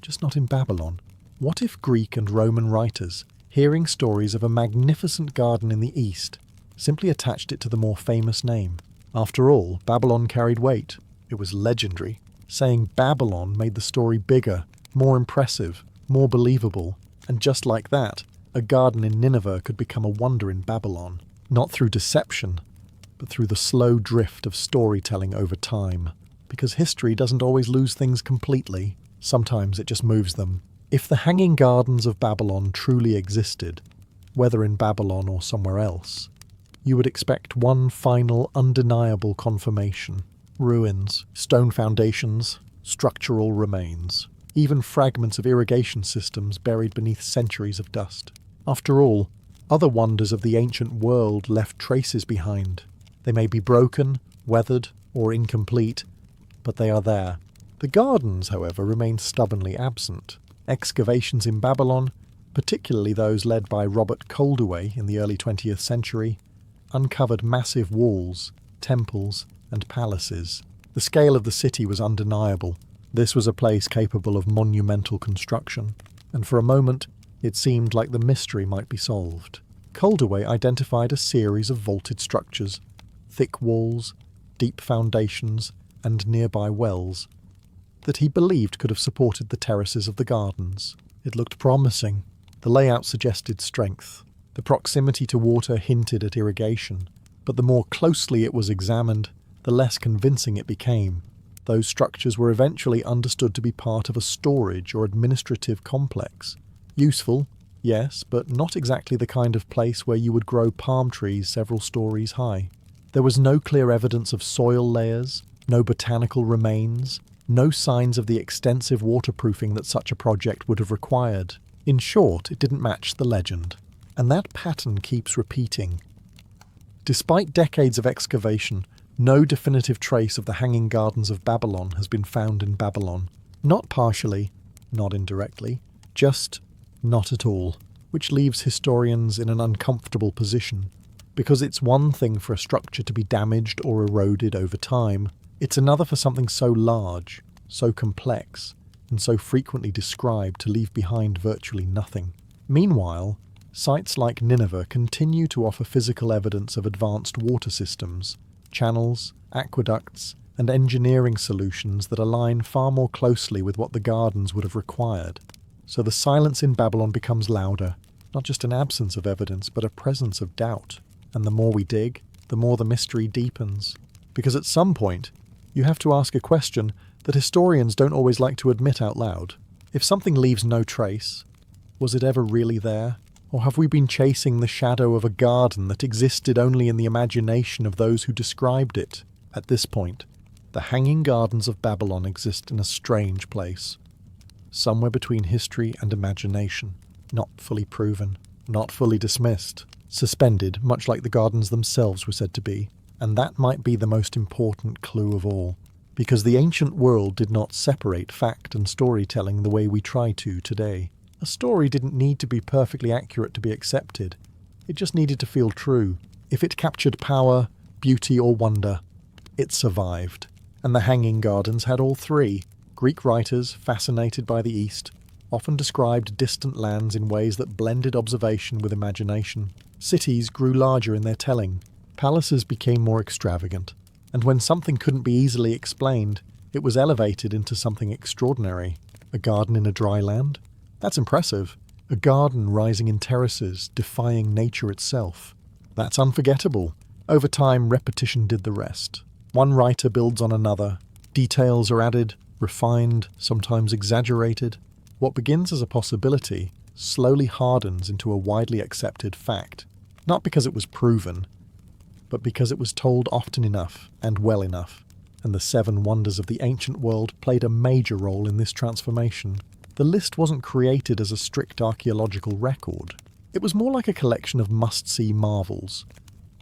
just not in Babylon? What if Greek and Roman writers, hearing stories of a magnificent garden in the east, simply attached it to the more famous name? After all, Babylon carried weight. It was legendary. Saying Babylon made the story bigger, more impressive, more believable. And just like that, a garden in Nineveh could become a wonder in Babylon. Not through deception, but through the slow drift of storytelling over time. Because history doesn't always lose things completely. Sometimes it just moves them. If the Hanging Gardens of Babylon truly existed, whether in Babylon or somewhere else, you would expect one final undeniable confirmation. Ruins, stone foundations, structural remains. even fragments of irrigation systems buried beneath centuries of dust. After all, other wonders of the ancient world left traces behind. They may be broken, weathered, or incomplete, but they are there. The gardens, however, remain stubbornly absent. Excavations in Babylon, particularly those led by Robert Coldaway in the early 20th century, uncovered massive walls, temples, and palaces. The scale of the city was undeniable. This was a place capable of monumental construction, and for a moment it seemed like the mystery might be solved. Coldaway identified a series of vaulted structures, thick walls, deep foundations, and nearby wells, that he believed could have supported the terraces of the gardens. It looked promising. The layout suggested strength. The proximity to water hinted at irrigation, but the more closely it was examined, the less convincing it became. Those structures were eventually understood to be part of a storage or administrative complex. Useful, yes, but not exactly the kind of place where you would grow palm trees several stories high. There was no clear evidence of soil layers, no botanical remains, no signs of the extensive waterproofing that such a project would have required. In short, it didn't match the legend. And that pattern keeps repeating. Despite decades of excavation, no definitive trace of the Hanging Gardens of Babylon has been found in Babylon. Not partially, not indirectly, just not at all, which leaves historians in an uncomfortable position. Because it's one thing for a structure to be damaged or eroded over time, it's another for something so large, so complex, and so frequently described to leave behind virtually nothing. Meanwhile, sites like Nineveh continue to offer physical evidence of advanced water systems, channels, aqueducts, and engineering solutions that align far more closely with what the gardens would have required. So the silence in Babylon becomes louder, not just an absence of evidence, but a presence of doubt. And the more we dig, the more the mystery deepens. Because at some point, you have to ask a question that historians don't always like to admit out loud. If something leaves no trace, was it ever really there? Or have we been chasing the shadow of a garden that existed only in the imagination of those who described it? At this point, the Hanging Gardens of Babylon exist in a strange place. Somewhere between history and imagination. Not fully proven, not fully dismissed. Suspended, much like the gardens themselves were said to be. And that might be the most important clue of all. Because the ancient world did not separate fact and storytelling the way we try to today. A story didn't need to be perfectly accurate to be accepted. It just needed to feel true. If it captured power, beauty, or wonder, it survived. And the Hanging Gardens had all three. Greek writers, fascinated by the East, often described distant lands in ways that blended observation with imagination. Cities grew larger in their telling. Palaces became more extravagant. And when something couldn't be easily explained, it was elevated into something extraordinary. A garden in a dry land? That's impressive. A garden rising in terraces, defying nature itself. That's unforgettable. Over time, repetition did the rest. One writer builds on another. Details are added, refined, sometimes exaggerated. What begins as a possibility slowly hardens into a widely accepted fact. Not because it was proven, but because it was told often enough and well enough. And the 7 wonders of the ancient world played a major role in this transformation. The list wasn't created as a strict archaeological record. It was more like a collection of must-see marvels,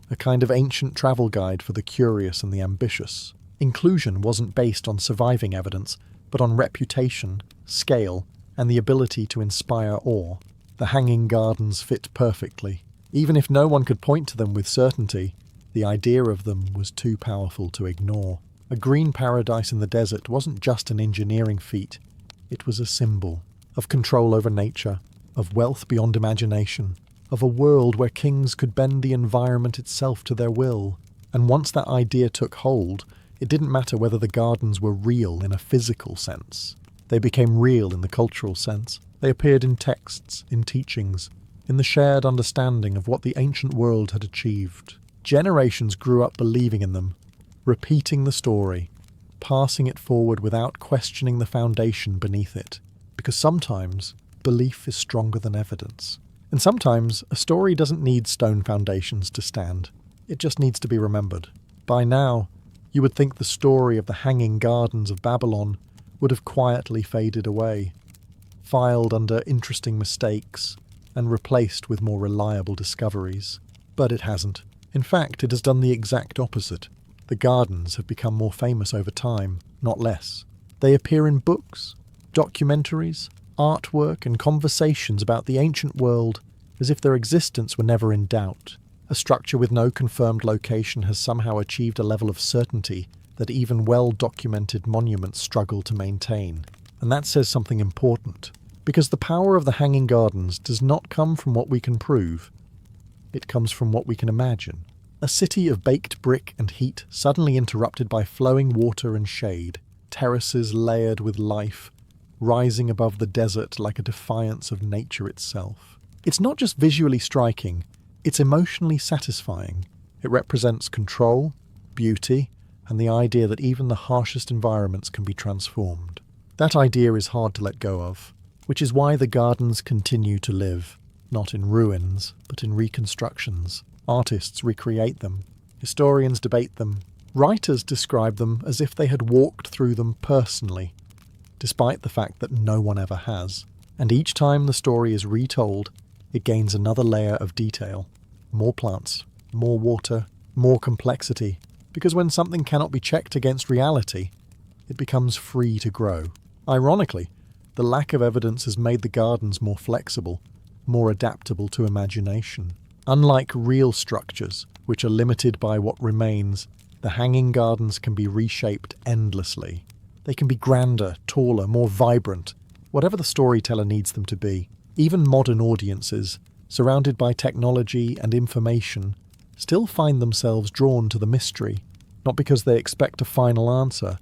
a kind of ancient travel guide for the curious and the ambitious. Inclusion wasn't based on surviving evidence, but on reputation, scale, and the ability to inspire awe. The Hanging Gardens fit perfectly. Even if no one could point to them with certainty, the idea of them was too powerful to ignore. A green paradise in the desert wasn't just an engineering feat. It was a symbol of control over nature, of wealth beyond imagination, of a world where kings could bend the environment itself to their will. And once that idea took hold, it didn't matter whether the gardens were real in a physical sense. They became real in the cultural sense. They appeared in texts, in teachings, in the shared understanding of what the ancient world had achieved. Generations grew up believing in them, repeating the story, passing it forward without questioning the foundation beneath it. Because sometimes, belief is stronger than evidence. And sometimes, a story doesn't need stone foundations to stand. It just needs to be remembered. By now, you would think the story of the Hanging Gardens of Babylon would have quietly faded away, filed under interesting mistakes, and replaced with more reliable discoveries. But it hasn't. In fact, it has done the exact opposite. The gardens have become more famous over time, not less. They appear in books, documentaries, artwork, and conversations about the ancient world as if their existence were never in doubt. A structure with no confirmed location has somehow achieved a level of certainty that even well-documented monuments struggle to maintain. And that says something important, because the power of the Hanging Gardens does not come from what we can prove. It comes from what we can imagine. A city of baked brick and heat suddenly interrupted by flowing water and shade, terraces layered with life, rising above the desert like a defiance of nature itself. It's not just visually striking, it's emotionally satisfying. It represents control, beauty, and the idea that even the harshest environments can be transformed. That idea is hard to let go of, which is why the gardens continue to live, not in ruins, but in reconstructions. Artists recreate them, historians debate them, writers describe them as if they had walked through them personally, despite the fact that no one ever has. And each time the story is retold, it gains another layer of detail. More plants, more water, more complexity, because when something cannot be checked against reality, it becomes free to grow. Ironically, the lack of evidence has made the gardens more flexible, more adaptable to imagination. Unlike real structures, which are limited by what remains, the Hanging Gardens can be reshaped endlessly. They can be grander, taller, more vibrant, whatever the storyteller needs them to be. Even modern audiences, surrounded by technology and information, still find themselves drawn to the mystery, not because they expect a final answer,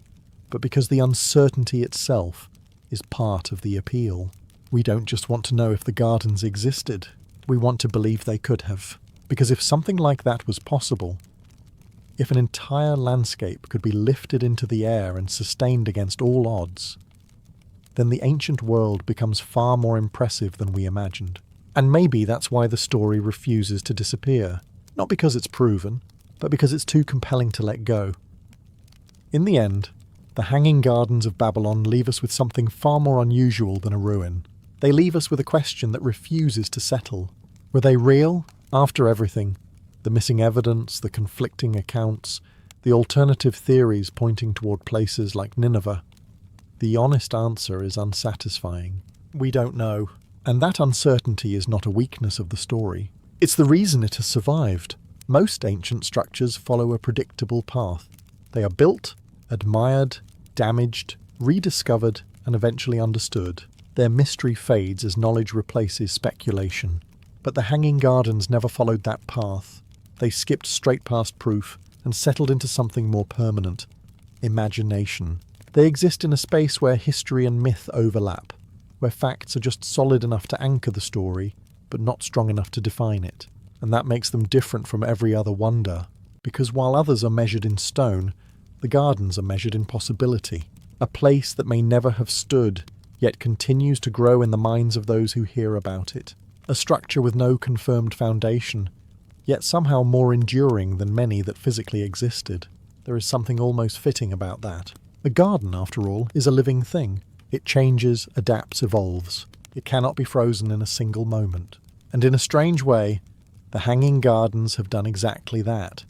but because the uncertainty itself is part of the appeal. We don't just want to know if the gardens existed, we want to believe they could have. Because if something like that was possible, if an entire landscape could be lifted into the air and sustained against all odds, then the ancient world becomes far more impressive than we imagined. And maybe that's why the story refuses to disappear. Not because it's proven, but because it's too compelling to let go. In the end, the Hanging Gardens of Babylon leave us with something far more unusual than a ruin. They leave us with a question that refuses to settle. Were they real? After everything, the missing evidence, the conflicting accounts, the alternative theories pointing toward places like Nineveh, the honest answer is unsatisfying. We don't know, and that uncertainty is not a weakness of the story. It's the reason it has survived. Most ancient structures follow a predictable path. They are built, admired, damaged, rediscovered, and eventually understood. Their mystery fades as knowledge replaces speculation. But the Hanging Gardens never followed that path. They skipped straight past proof and settled into something more permanent: imagination. They exist in a space where history and myth overlap, where facts are just solid enough to anchor the story, but not strong enough to define it. And that makes them different from every other wonder, because while others are measured in stone, the gardens are measured in possibility. A place that may never have stood, yet continues to grow in the minds of those who hear about it. A structure with no confirmed foundation, yet somehow more enduring than many that physically existed. There is something almost fitting about that. A garden, after all, is a living thing. It changes, adapts, evolves. It cannot be frozen in a single moment. And in a strange way, the Hanging Gardens have done exactly that,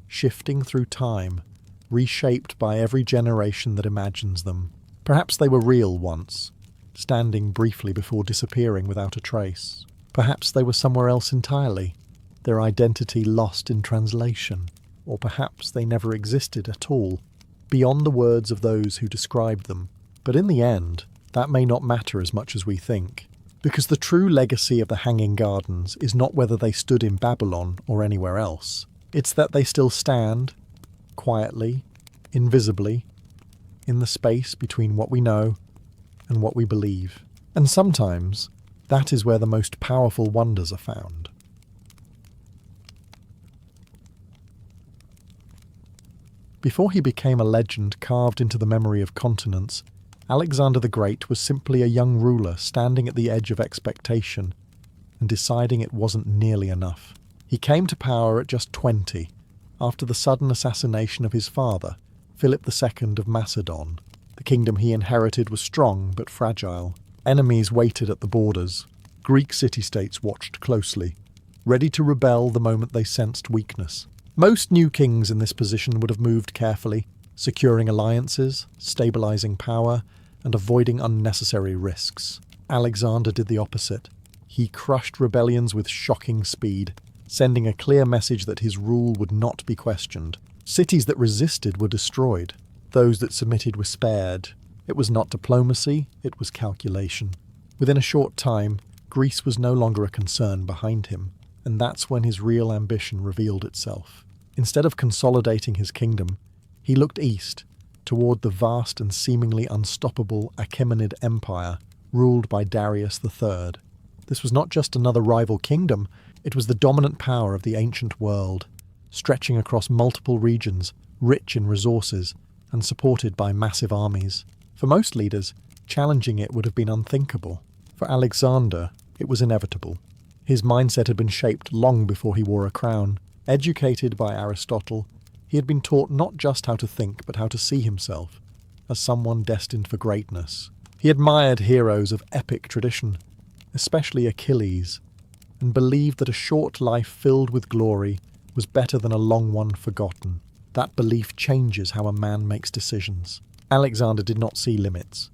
shifting through time, reshaped by every generation that imagines them. Perhaps they were real once, standing briefly before disappearing without a trace. Perhaps they were somewhere else entirely, their identity lost in translation. Or perhaps they never existed at all, beyond the words of those who described them. But in the end, that may not matter as much as we think, because the true legacy of the Hanging Gardens is not whether they stood in Babylon or anywhere else. It's that they still stand, quietly, invisibly, in the space between what we know and what we believe. And sometimes, that is where the most powerful wonders are found. Before he became a legend carved into the memory of continents, Alexander the Great was simply a young ruler standing at the edge of expectation and deciding it wasn't nearly enough. He came to power at just 20, after the sudden assassination of his father, Philip II of Macedon, The kingdom he inherited was strong but fragile. Enemies waited at the borders. Greek city-states watched closely, ready to rebel the moment they sensed weakness. Most new kings in this position would have moved carefully, securing alliances, stabilizing power, and avoiding unnecessary risks. Alexander did the opposite. He crushed rebellions with shocking speed, sending a clear message that his rule would not be questioned. Cities that resisted were destroyed. Those that submitted were spared. It was not diplomacy, it was calculation. Within a short time, Greece was no longer a concern behind him, and that's when his real ambition revealed itself. Instead of consolidating his kingdom, he looked east, toward the vast and seemingly unstoppable Achaemenid Empire, ruled by Darius III. This was not just another rival kingdom, it was the dominant power of the ancient world, stretching across multiple regions, rich in resources, and supported by massive armies. For most leaders, challenging it would have been unthinkable. For Alexander, it was inevitable. His mindset had been shaped long before he wore a crown. Educated by Aristotle, he had been taught not just how to think, but how to see himself as someone destined for greatness. He admired heroes of epic tradition, especially Achilles, and believed that a short life filled with glory was better than a long one forgotten. That belief changes how a man makes decisions. Alexander did not see limits,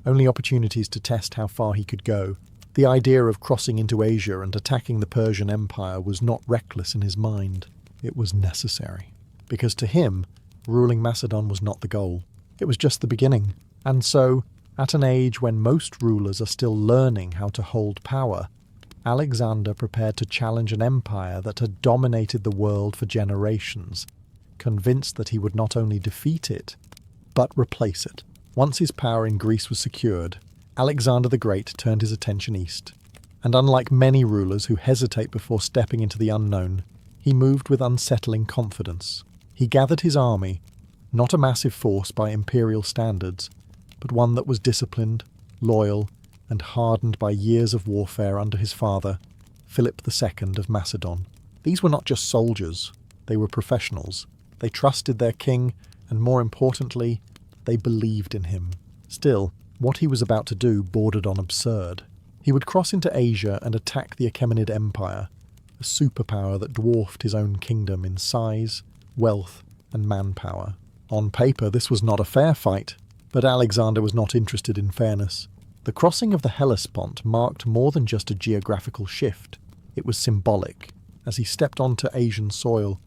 only opportunities to test how far he could go. The idea of crossing into Asia and attacking the Persian Empire was not reckless in his mind. It was necessary. Because to him, ruling Macedon was not the goal. It was just the beginning. And so, at an age when most rulers are still learning how to hold power, Alexander prepared to challenge an empire that had dominated the world for generations, convinced that he would not only defeat it, but replace it. Once his power in Greece was secured, Alexander the Great turned his attention east. And unlike many rulers who hesitate before stepping into the unknown, he moved with unsettling confidence. He gathered his army, not a massive force by imperial standards, but one that was disciplined, loyal, and hardened by years of warfare under his father, Philip II of Macedon. These were not just soldiers, they were professionals. They trusted their king, and more importantly, they believed in him. Still, what he was about to do bordered on absurd. He would cross into Asia and attack the Achaemenid Empire, a superpower that dwarfed his own kingdom in size, wealth, and manpower. On paper, this was not a fair fight, but Alexander was not interested in fairness. The crossing of the Hellespont marked more than just a geographical shift. It was symbolic. As he stepped onto Asian soil,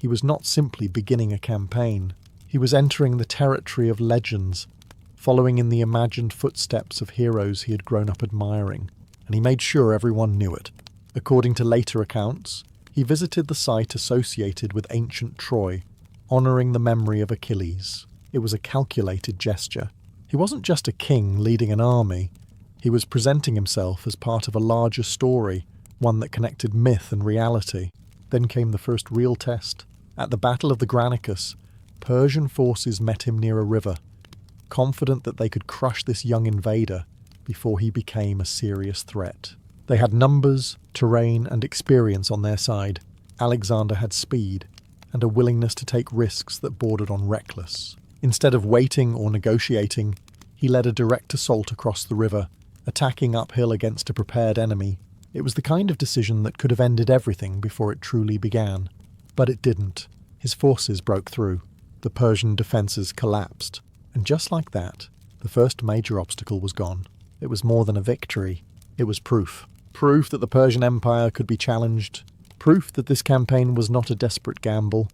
he was not simply beginning a campaign. He was entering the territory of legends, following in the imagined footsteps of heroes he had grown up admiring, and he made sure everyone knew it. According to later accounts, he visited the site associated with ancient Troy, honouring the memory of Achilles. It was a calculated gesture. He wasn't just a king leading an army. He was presenting himself as part of a larger story, one that connected myth and reality. Then came the first real test. At the Battle of the Granicus, Persian forces met him near a river, confident that they could crush this young invader before he became a serious threat. They had numbers, terrain, and experience on their side. Alexander had speed, and a willingness to take risks that bordered on reckless. Instead of waiting or negotiating, he led a direct assault across the river, attacking uphill against a prepared enemy. It was the kind of decision that could have ended everything before it truly began. But it didn't. His forces broke through. The Persian defences collapsed. And just like that, the first major obstacle was gone. It was more than a victory. It was proof. Proof that the Persian Empire could be challenged. Proof that this campaign was not a desperate gamble,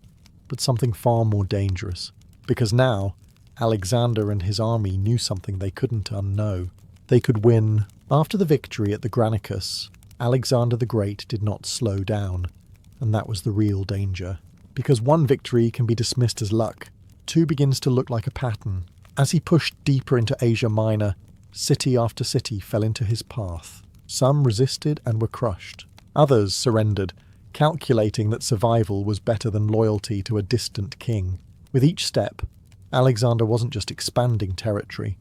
but something far more dangerous. Because now, Alexander and his army knew something they couldn't unknow. They could win. After the victory at the Granicus, Alexander the Great did not slow down. And that was the real danger. Because one victory can be dismissed as luck, two begins to look like a pattern. As he pushed deeper into Asia Minor, city after city fell into his path. Some resisted and were crushed. Others surrendered, calculating that survival was better than loyalty to a distant king. With each step, Alexander wasn't just expanding territory.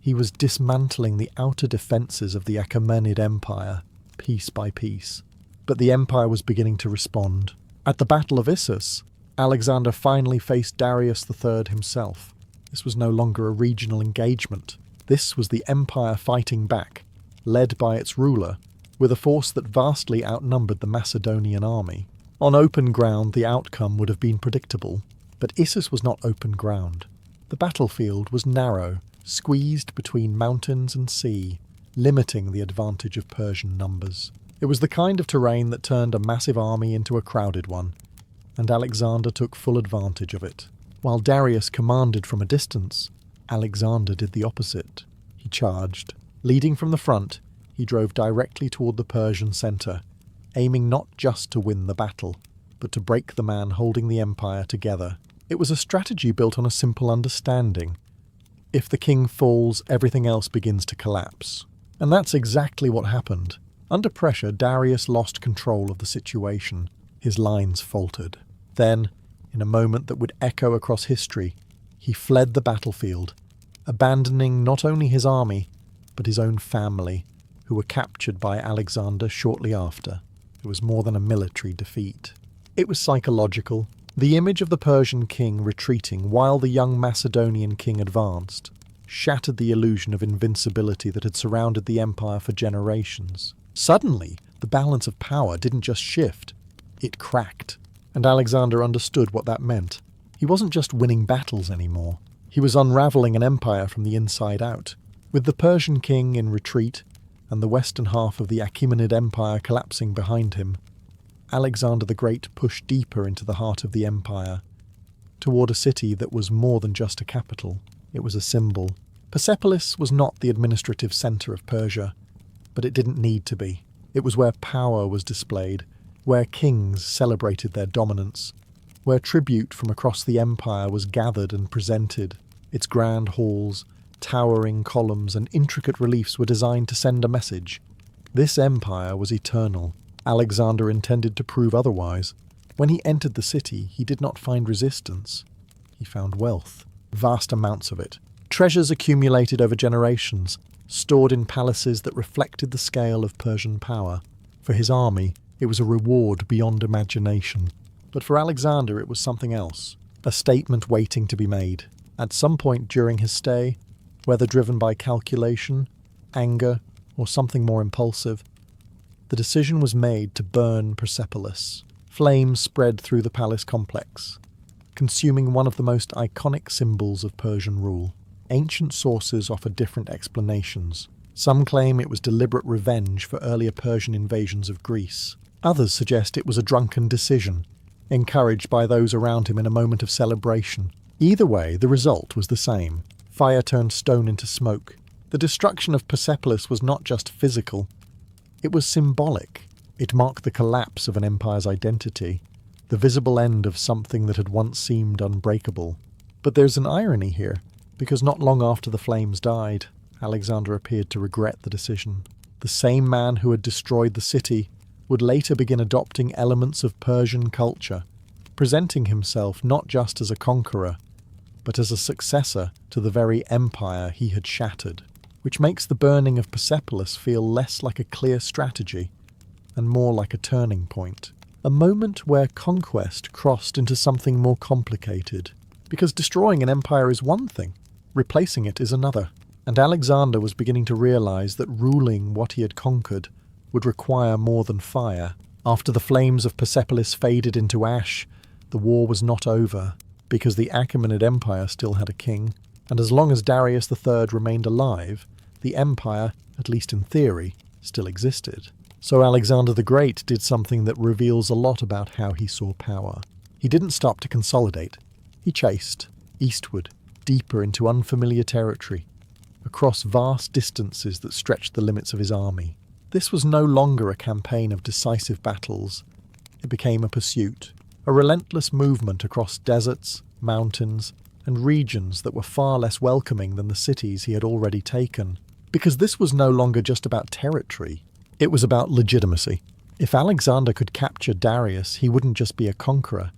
He was dismantling the outer defences of the Achaemenid Empire, piece by piece. But the empire was beginning to respond. At the Battle of Issus, Alexander finally faced Darius III himself. This was no longer a regional engagement. This was the empire fighting back, led by its ruler, with a force that vastly outnumbered the Macedonian army. On open ground, the outcome would have been predictable, but Issus was not open ground. The battlefield was narrow, squeezed between mountains and sea, limiting the advantage of Persian numbers. It was the kind of terrain that turned a massive army into a crowded one, and Alexander took full advantage of it. While Darius commanded from a distance, Alexander did the opposite. He charged. Leading from the front, he drove directly toward the Persian centre, aiming not just to win the battle, but to break the man holding the empire together. It was a strategy built on a simple understanding. If the king falls, everything else begins to collapse. And that's exactly what happened. Under pressure, Darius lost control of the situation. His lines faltered. Then, in a moment that would echo across history, he fled the battlefield, abandoning not only his army, but his own family, who were captured by Alexander shortly after. It was more than a military defeat. It was psychological. The image of the Persian king retreating while the young Macedonian king advanced shattered the illusion of invincibility that had surrounded the empire for generations. Suddenly, the balance of power didn't just shift, it cracked. And Alexander understood what that meant. He wasn't just winning battles anymore. He was unravelling an empire from the inside out. With the Persian king in retreat and the western half of the Achaemenid Empire collapsing behind him, Alexander the Great pushed deeper into the heart of the empire, toward a city that was more than just a capital. It was a symbol. Persepolis was not the administrative centre of Persia, but it didn't need to be. It was where power was displayed, where kings celebrated their dominance, where tribute from across the empire was gathered and presented. Its grand halls, towering columns and intricate reliefs were designed to send a message. This empire was eternal. Alexander intended to prove otherwise. When he entered the city, he did not find resistance. He found wealth, vast amounts of it. Treasures accumulated over generations, stored in palaces that reflected the scale of Persian power. For his army, it was a reward beyond imagination. But for Alexander, it was something else, a statement waiting to be made. At some point during his stay, whether driven by calculation, anger, or something more impulsive, the decision was made to burn Persepolis. Flames spread through the palace complex, consuming one of the most iconic symbols of Persian rule. Ancient sources offer different explanations. Some claim it was deliberate revenge for earlier Persian invasions of Greece. Others suggest it was a drunken decision, encouraged by those around him in a moment of celebration. Either way, the result was the same. Fire turned stone into smoke. The destruction of Persepolis was not just physical, it was symbolic. It marked the collapse of an empire's identity, the visible end of something that had once seemed unbreakable. But there's an irony here, because not long after the flames died, Alexander appeared to regret the decision. The same man who had destroyed the city would later begin adopting elements of Persian culture, presenting himself not just as a conqueror, but as a successor to the very empire he had shattered, which makes the burning of Persepolis feel less like a clear strategy and more like a turning point, a moment where conquest crossed into something more complicated, because destroying an empire is one thing, replacing it is another, and Alexander was beginning to realize that ruling what he had conquered would require more than fire. After the flames of Persepolis faded into ash, the war was not over, because the Achaemenid Empire still had a king, and as long as Darius III remained alive, the empire, at least in theory, still existed. So Alexander the Great did something that reveals a lot about how he saw power. He didn't stop to consolidate. He chased, eastward, deeper into unfamiliar territory, across vast distances that stretched the limits of his army. This was no longer a campaign of decisive battles. It became a pursuit, a relentless movement across deserts, mountains, and regions that were far less welcoming than the cities he had already taken. Because this was no longer just about territory, it was about legitimacy. If Alexander could capture Darius, he wouldn't just be a conqueror.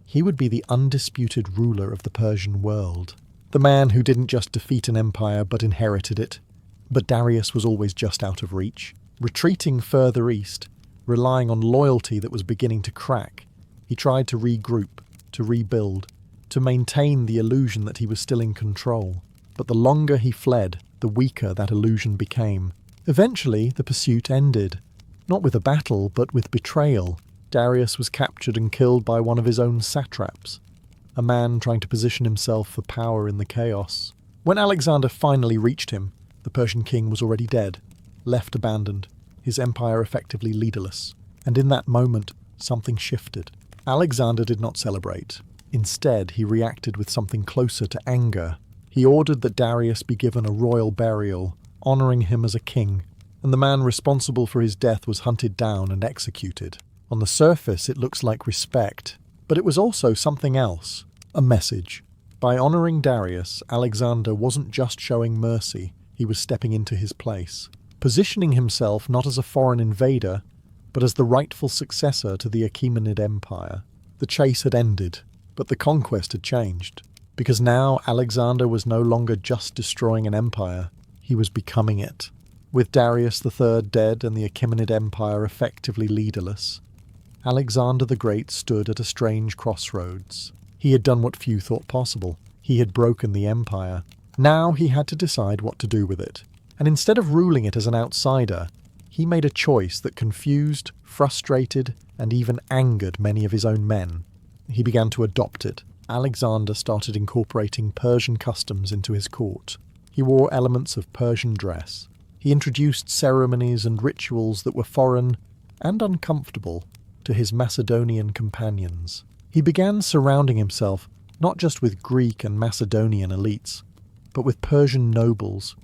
He would be the undisputed ruler of the Persian world. The man who didn't just defeat an empire but inherited it. But Darius was always just out of reach. Retreating further east, relying on loyalty that was beginning to crack, he tried to regroup, to rebuild, to maintain the illusion that he was still in control. But the longer he fled, the weaker that illusion became. Eventually, the pursuit ended. Not with a battle, but with betrayal. Darius was captured and killed by one of his own satraps, a man trying to position himself for power in the chaos. When Alexander finally reached him, the Persian king was already dead, left abandoned, his empire effectively leaderless. And in that moment, something shifted. Alexander did not celebrate. Instead, he reacted with something closer to anger. He ordered that Darius be given a royal burial, honouring him as a king, and the man responsible for his death was hunted down and executed. On the surface, it looks like respect, but it was also something else, a message. By honouring Darius, Alexander wasn't just showing mercy, he was stepping into his place, positioning himself not as a foreign invader, but as the rightful successor to the Achaemenid Empire. The chase had ended, but the conquest had changed, because now Alexander was no longer just destroying an empire, he was becoming it. With Darius III dead and the Achaemenid Empire effectively leaderless, Alexander the Great stood at a strange crossroads. He had done what few thought possible. He had broken the empire. Now he had to decide what to do with it. And instead of ruling it as an outsider, he made a choice that confused, frustrated, and even angered many of his own men. He began to adopt it. Alexander started incorporating Persian customs into his court. He wore elements of Persian dress. He introduced ceremonies and rituals that were foreign and uncomfortable to his Macedonian companions. He began surrounding himself not just with Greek and Macedonian elites, but with Persian nobles,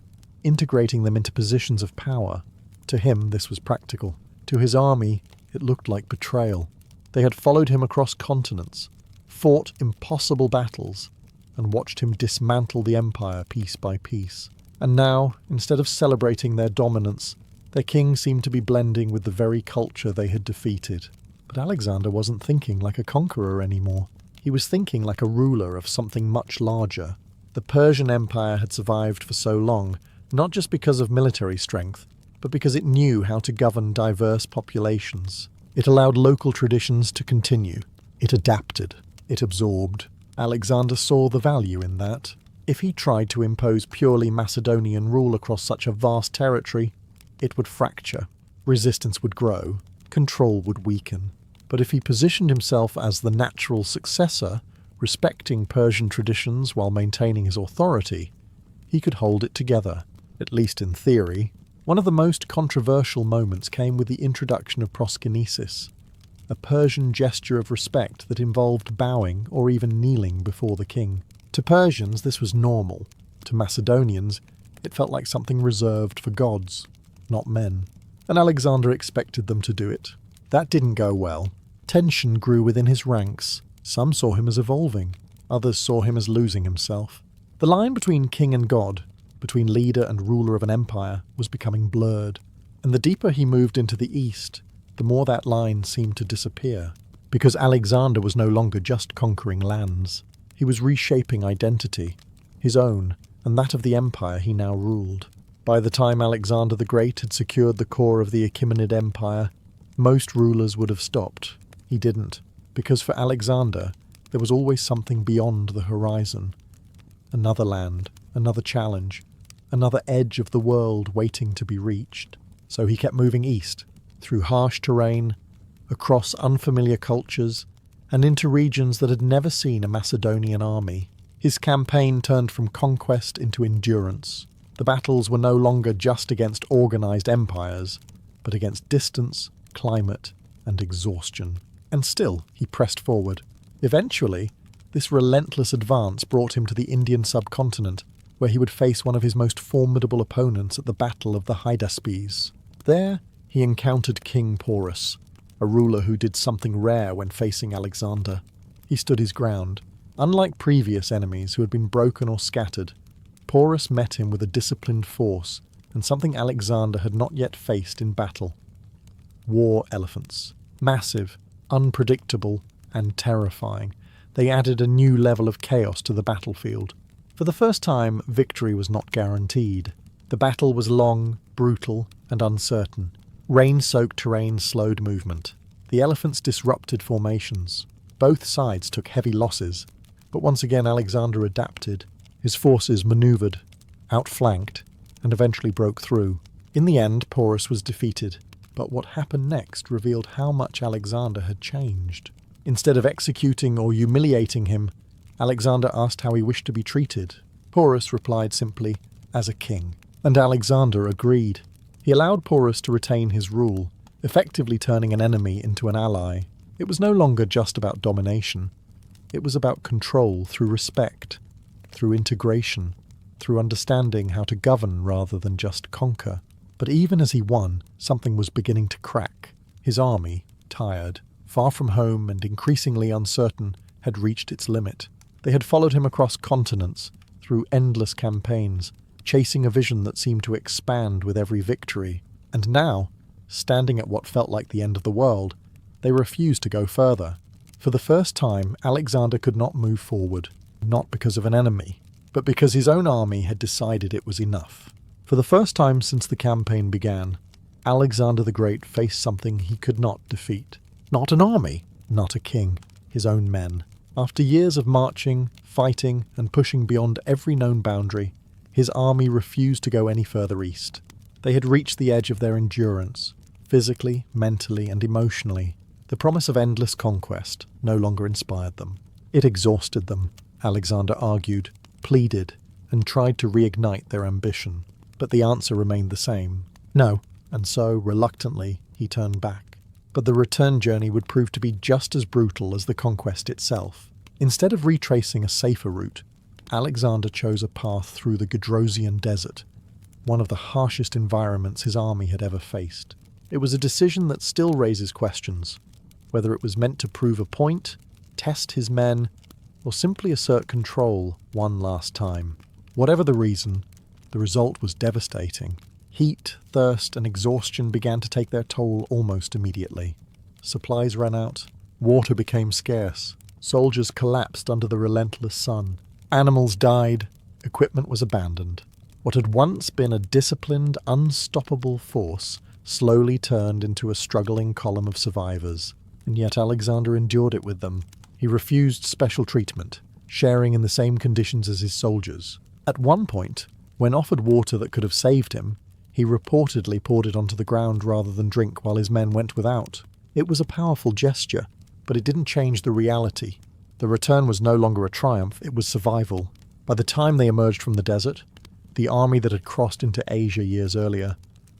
integrating them into positions of power. To him, this was practical. To his army, it looked like betrayal. They had followed him across continents, fought impossible battles, and watched him dismantle the empire piece by piece. And now, instead of celebrating their dominance, their king seemed to be blending with the very culture they had defeated. But Alexander wasn't thinking like a conqueror anymore. He was thinking like a ruler of something much larger. The Persian Empire had survived for so long, not just because of military strength, but because it knew how to govern diverse populations. It allowed local traditions to continue. It adapted. It absorbed. Alexander saw the value in that. If he tried to impose purely Macedonian rule across such a vast territory, it would fracture. Resistance would grow. Control would weaken. But if he positioned himself as the natural successor, respecting Persian traditions while maintaining his authority, he could hold it together, at least in theory. One of the most controversial moments came with the introduction of proskynesis, a Persian gesture of respect that involved bowing or even kneeling before the king. To Persians, this was normal. To Macedonians, it felt like something reserved for gods, not men. And Alexander expected them to do it. That didn't go well. Tension grew within his ranks. Some saw him as evolving. Others saw him as losing himself. The line between king and god, between leader and ruler of an empire, was becoming blurred. And the deeper he moved into the east, the more that line seemed to disappear. Because Alexander was no longer just conquering lands. He was reshaping identity, his own, and that of the empire he now ruled. By the time Alexander the Great had secured the core of the Achaemenid Empire, most rulers would have stopped. He didn't, because for Alexander, there was always something beyond the horizon. Another land, another challenge, another edge of the world waiting to be reached. So he kept moving east, through harsh terrain, across unfamiliar cultures, and into regions that had never seen a Macedonian army. His campaign turned from conquest into endurance. The battles were no longer just against organized empires, but against distance, climate, and exhaustion. And still, he pressed forward. Eventually, this relentless advance brought him to the Indian subcontinent, where he would face one of his most formidable opponents at the Battle of the Hydaspes. There, he encountered King Porus, a ruler who did something rare when facing Alexander. He stood his ground. Unlike previous enemies who had been broken or scattered, Porus met him with a disciplined force and something Alexander had not yet faced in battle. War elephants. Massive, unpredictable, and terrifying. They added a new level of chaos to the battlefield. For the first time, victory was not guaranteed. The battle was long, brutal, and uncertain. Rain-soaked terrain slowed movement. The elephants disrupted formations. Both sides took heavy losses, But once again Alexander adapted. His forces maneuvered, outflanked, and eventually broke through. In the end, Porus was defeated. But what happened next revealed how much Alexander had changed. Instead of executing or humiliating him, Alexander asked how he wished to be treated. Porus replied simply, as a king. And Alexander agreed. He allowed Porus to retain his rule, effectively turning an enemy into an ally. It was no longer just about domination. It was about control through respect, through integration, through understanding how to govern rather than just conquer. But even as he won, something was beginning to crack. His army, tired, far from home and increasingly uncertain, had reached its limit. They had followed him across continents, through endless campaigns, chasing a vision that seemed to expand with every victory. And now, standing at what felt like the end of the world, they refused to go further. For the first time, Alexander could not move forward, not because of an enemy, but because his own army had decided it was enough. For the first time since the campaign began, Alexander the Great faced something he could not defeat. Not an army, not a king, his own men. After years of marching, fighting, and pushing beyond every known boundary, his army refused to go any further east. They had reached the edge of their endurance, physically, mentally, and emotionally. The promise of endless conquest no longer inspired them. It exhausted them, Alexander argued, pleaded, and tried to reignite their ambition. But the answer remained the same. No, and so, reluctantly, he turned back. But the return journey would prove to be just as brutal as the conquest itself. Instead of retracing a safer route, Alexander chose a path through the Gedrosian Desert, one of the harshest environments his army had ever faced. It was a decision that still raises questions, whether it was meant to prove a point, test his men, or simply assert control one last time. Whatever the reason, the result was devastating. Heat, thirst, and exhaustion began to take their toll almost immediately. Supplies ran out, water became scarce, soldiers collapsed under the relentless sun, animals died, equipment was abandoned. What had once been a disciplined, unstoppable force slowly turned into a struggling column of survivors. And yet Alexander endured it with them. He refused special treatment, sharing in the same conditions as his soldiers. At one point, when offered water that could have saved him, he reportedly poured it onto the ground rather than drink while his men went without. It was a powerful gesture, but it didn't change the reality. The return was no longer a triumph, it was survival. By the time they emerged from the desert, the army that had crossed into Asia years earlier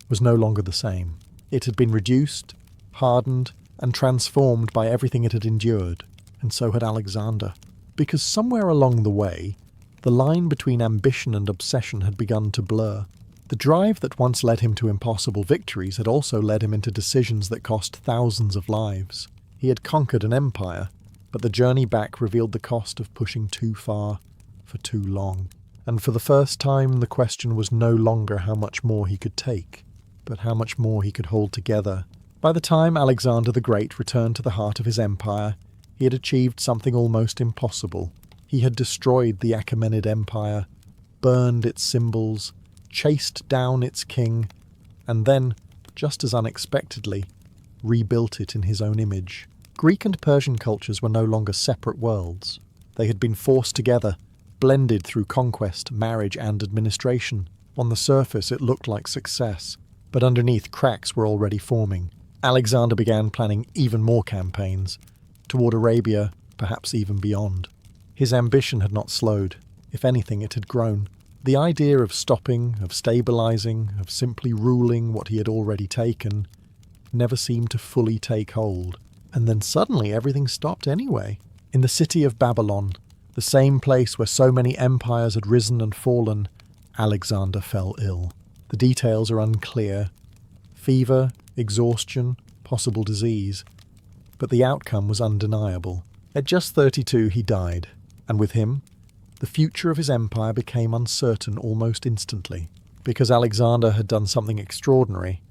was no longer the same. It had been reduced, hardened, and transformed by everything it had endured, and so had Alexander. Because somewhere along the way, the line between ambition and obsession had begun to blur. The drive that once led him to impossible victories had also led him into decisions that cost thousands of lives. He had conquered an empire, but the journey back revealed the cost of pushing too far for too long. And for the first time, the question was no longer how much more he could take, but how much more he could hold together. By the time Alexander the Great returned to the heart of his empire, he had achieved something almost impossible. He had destroyed the Achaemenid Empire, burned its symbols, chased down its king, and then, just as unexpectedly, rebuilt it in his own image. Greek and Persian cultures were no longer separate worlds. They had been forced together, blended through conquest, marriage, and administration. On the surface, it looked like success, but underneath, cracks were already forming. Alexander began planning even more campaigns, toward Arabia, perhaps even beyond. His ambition had not slowed. If anything, it had grown. The idea of stopping, of stabilizing, of simply ruling what he had already taken, never seemed to fully take hold. And then suddenly everything stopped anyway. In the city of Babylon, the same place where so many empires had risen and fallen, Alexander fell ill. The details are unclear. Fever, exhaustion, possible disease. But the outcome was undeniable. At just 32 he died, and with him, the future of his empire became uncertain almost instantly, because Alexander had done something extraordinary,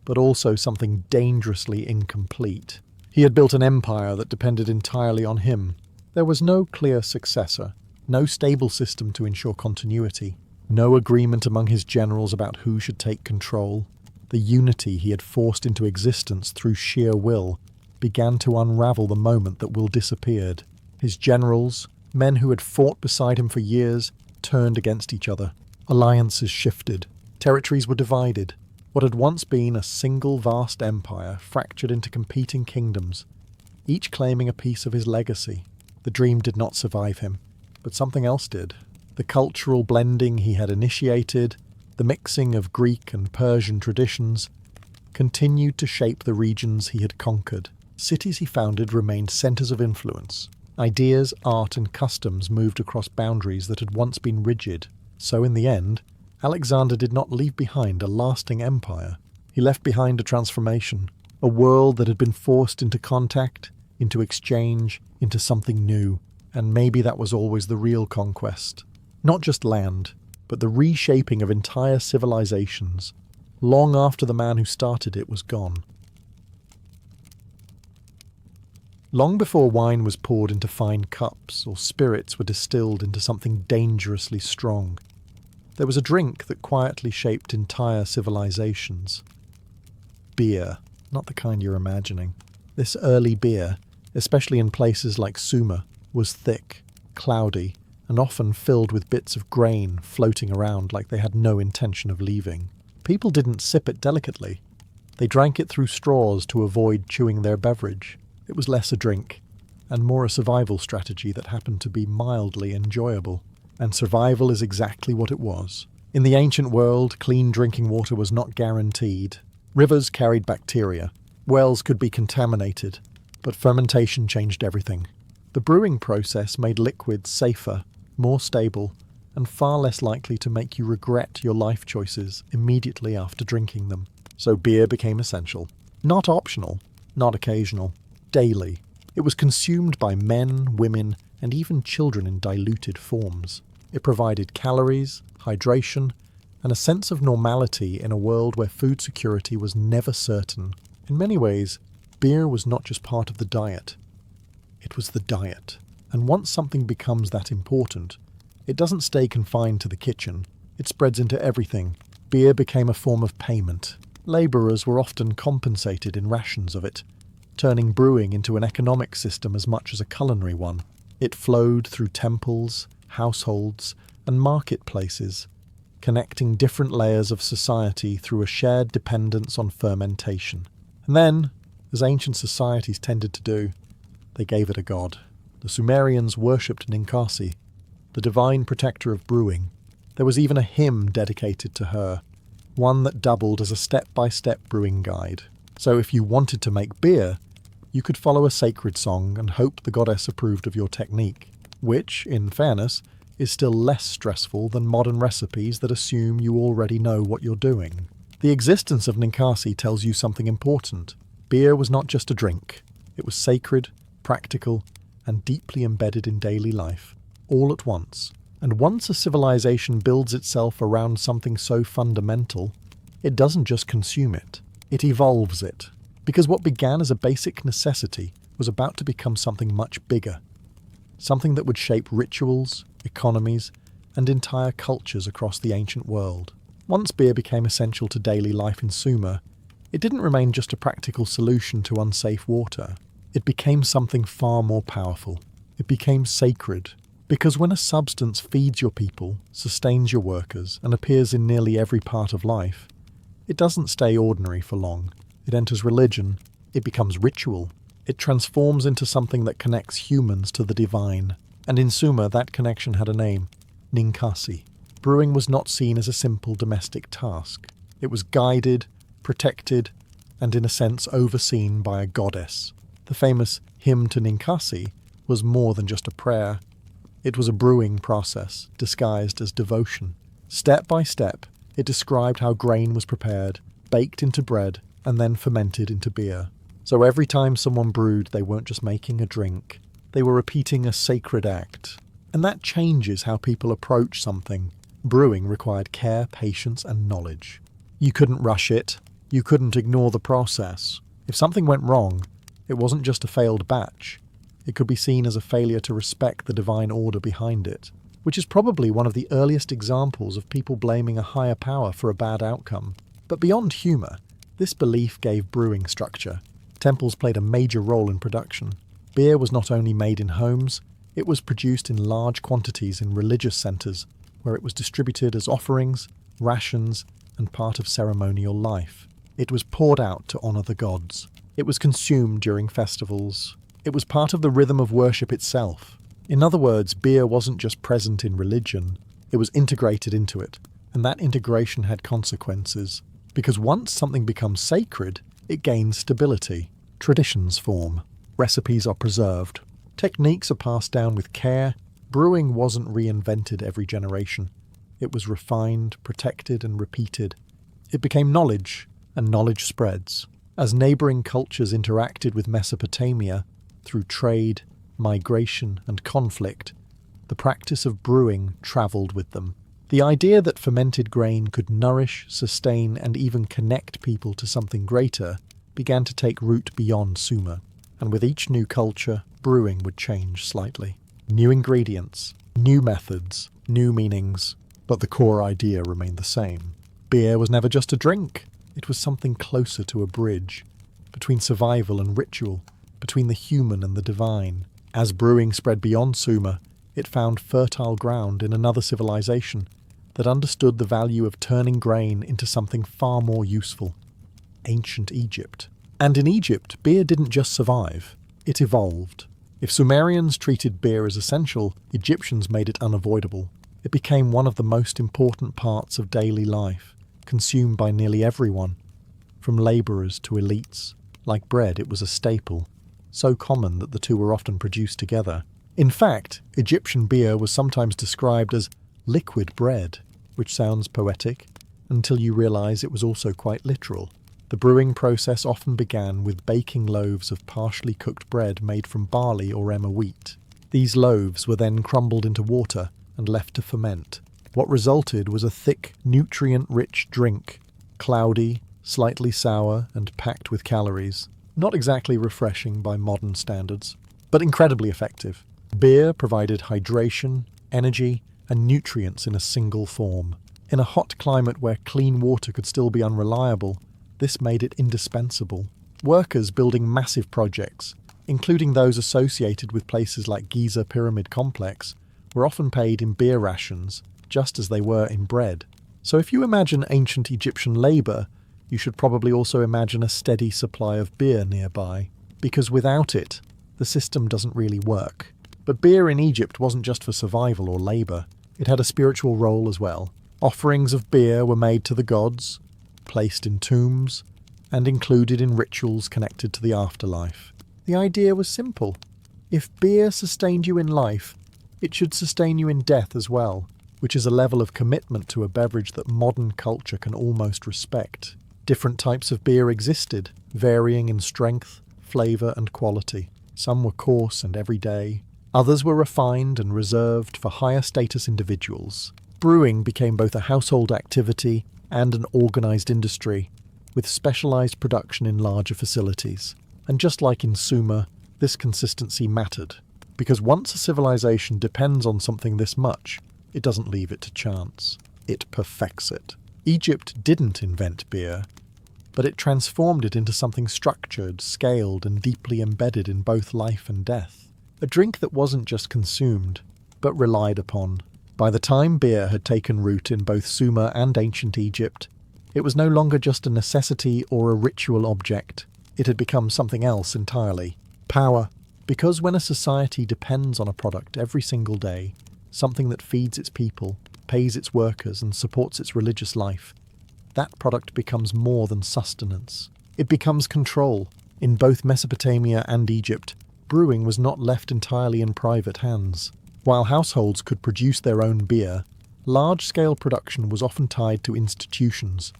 but also something dangerously incomplete. He had built an empire that depended entirely on him. There was no clear successor, no stable system to ensure continuity, no agreement among his generals about who should take control. The unity he had forced into existence through sheer will began to unravel the moment that will disappeared. His generals, Men who had fought beside him for years turned against each other. Alliances shifted. Territories were divided. What had once been a single vast empire fractured into competing kingdoms, each claiming a piece of his legacy. The dream did not survive him, but something else did. The cultural blending he had initiated, the mixing of Greek and Persian traditions, continued to shape the regions he had conquered. Cities he founded remained centers of influence. Ideas, art, and customs moved across boundaries that had once been rigid. So in the end, Alexander did not leave behind a lasting empire. He left behind a transformation, a world that had been forced into contact, into exchange, into something new. And maybe that was always the real conquest. Not just land, but the reshaping of entire civilizations, long after the man who started it was gone. Long before wine was poured into fine cups or spirits were distilled into something dangerously strong, there was a drink that quietly shaped entire civilizations. Beer, not the kind you're imagining. This early beer, especially in places like Sumer, was thick, cloudy, and often filled with bits of grain floating around like they had no intention of leaving. People didn't sip it delicately. They drank it through straws to avoid chewing their beverage. It was less a drink, and more a survival strategy that happened to be mildly enjoyable. And survival is exactly what it was. In the ancient world, clean drinking water was not guaranteed. Rivers carried bacteria. Wells could be contaminated. But fermentation changed everything. The brewing process made liquids safer, more stable, and far less likely to make you regret your life choices immediately after drinking them. So beer became essential. Not optional, not occasional, daily. It was consumed by men, women, and even children in diluted forms. It provided calories, hydration, and a sense of normality in a world where food security was never certain. In many ways, beer was not just part of the diet. It was the diet. And once something becomes that important, it doesn't stay confined to the kitchen. It spreads into everything. Beer became a form of payment. Labourers were often compensated in rations of it, turning brewing into an economic system as much as a culinary one. It flowed through temples, households, and marketplaces, connecting different layers of society through a shared dependence on fermentation. And then, as ancient societies tended to do, they gave it a god. The Sumerians worshipped Ninkasi, the divine protector of brewing. There was even a hymn dedicated to her, one that doubled as a step-by-step brewing guide. So if you wanted to make beer, you could follow a sacred song and hope the goddess approved of your technique, which, in fairness, is still less stressful than modern recipes that assume you already know what you're doing. The existence of Ninkasi tells you something important. Beer was not just a drink. It was sacred, practical, and deeply embedded in daily life, all at once. And once a civilization builds itself around something so fundamental, it doesn't just consume it, it evolves it. Because what began as a basic necessity was about to become something much bigger. Something that would shape rituals, economies, and entire cultures across the ancient world. Once beer became essential to daily life in Sumer, it didn't remain just a practical solution to unsafe water. It became something far more powerful. It became sacred. Because when a substance feeds your people, sustains your workers, and appears in nearly every part of life, it doesn't stay ordinary for long. It enters religion. It becomes ritual. It transforms into something that connects humans to the divine. And in Sumer, that connection had a name, Ninkasi. Brewing was not seen as a simple domestic task. It was guided, protected, and in a sense overseen by a goddess. The famous hymn to Ninkasi was more than just a prayer. It was a brewing process, disguised as devotion. Step by step, it described how grain was prepared, baked into bread, and then fermented into beer. So every time someone brewed, they weren't just making a drink. They were repeating a sacred act. And that changes how people approach something. Brewing required care, patience, and knowledge. You couldn't rush it. You couldn't ignore the process. If something went wrong, it wasn't just a failed batch. It could be seen as a failure to respect the divine order behind it, which is probably one of the earliest examples of people blaming a higher power for a bad outcome. But beyond humour, this belief gave brewing structure. Temples played a major role in production. Beer was not only made in homes, It was produced in large quantities in religious centres, where it was distributed as offerings, rations, and part of ceremonial life. It was poured out to honour the gods. It was consumed during festivals. It was part of the rhythm of worship itself. In other words, beer wasn't just present in religion, it was integrated into it, and that integration had consequences. Because once something becomes sacred, it gains stability. Traditions form. Recipes are preserved. Techniques are passed down with care. Brewing wasn't reinvented every generation. It was refined, protected, and repeated. It became knowledge, and knowledge spreads. As neighbouring cultures interacted with Mesopotamia through trade, migration, and conflict, the practice of brewing travelled with them. The idea that fermented grain could nourish, sustain, and even connect people to something greater began to take root beyond Sumer, and with each new culture, brewing would change slightly. New ingredients, new methods, new meanings, but the core idea remained the same. Beer was never just a drink. It was something closer to a bridge, between survival and ritual, between the human and the divine. As brewing spread beyond Sumer, it found fertile ground in another civilization that understood the value of turning grain into something far more useful. Ancient Egypt. And in Egypt, beer didn't just survive, it evolved. If Sumerians treated beer as essential, Egyptians made it unavoidable. It became one of the most important parts of daily life, consumed by nearly everyone, from labourers to elites. Like bread, it was a staple, so common that the two were often produced together. In fact, Egyptian beer was sometimes described as liquid bread, which sounds poetic, until you realise it was also quite literal. The brewing process often began with baking loaves of partially cooked bread made from barley or emmer wheat. These loaves were then crumbled into water and left to ferment. What resulted was a thick, nutrient-rich drink, cloudy, slightly sour, and packed with calories. Not exactly refreshing by modern standards, but incredibly effective. Beer provided hydration, energy, and nutrients in a single form. In a hot climate where clean water could still be unreliable, this made it indispensable. Workers building massive projects, including those associated with places like Giza Pyramid Complex, were often paid in beer rations, just as they were in bread. So if you imagine ancient Egyptian labour, you should probably also imagine a steady supply of beer nearby, because without it, the system doesn't really work. But beer in Egypt wasn't just for survival or labour. It had a spiritual role as well. Offerings of beer were made to the gods, placed in tombs, and included in rituals connected to the afterlife. The idea was simple. If beer sustained you in life, it should sustain you in death as well, which is a level of commitment to a beverage that modern culture can almost respect. Different types of beer existed, varying in strength, flavour, and quality. Some were coarse and everyday. Others were refined and reserved for higher status individuals. Brewing became both a household activity and an organised industry, with specialised production in larger facilities. And just like in Sumer, this consistency mattered, because once a civilization depends on something this much, it doesn't leave it to chance. It perfects it. Egypt didn't invent beer, but it transformed it into something structured, scaled, and deeply embedded in both life and death. A drink that wasn't just consumed, but relied upon. By the time beer had taken root in both Sumer and ancient Egypt, it was no longer just a necessity or a ritual object. It had become something else entirely. Power. Because when a society depends on a product every single day, something that feeds its people, pays its workers, and supports its religious life, that product becomes more than sustenance. It becomes control. In both Mesopotamia and Egypt, brewing was not left entirely in private hands. While households could produce their own beer, large-scale production was often tied to institutions,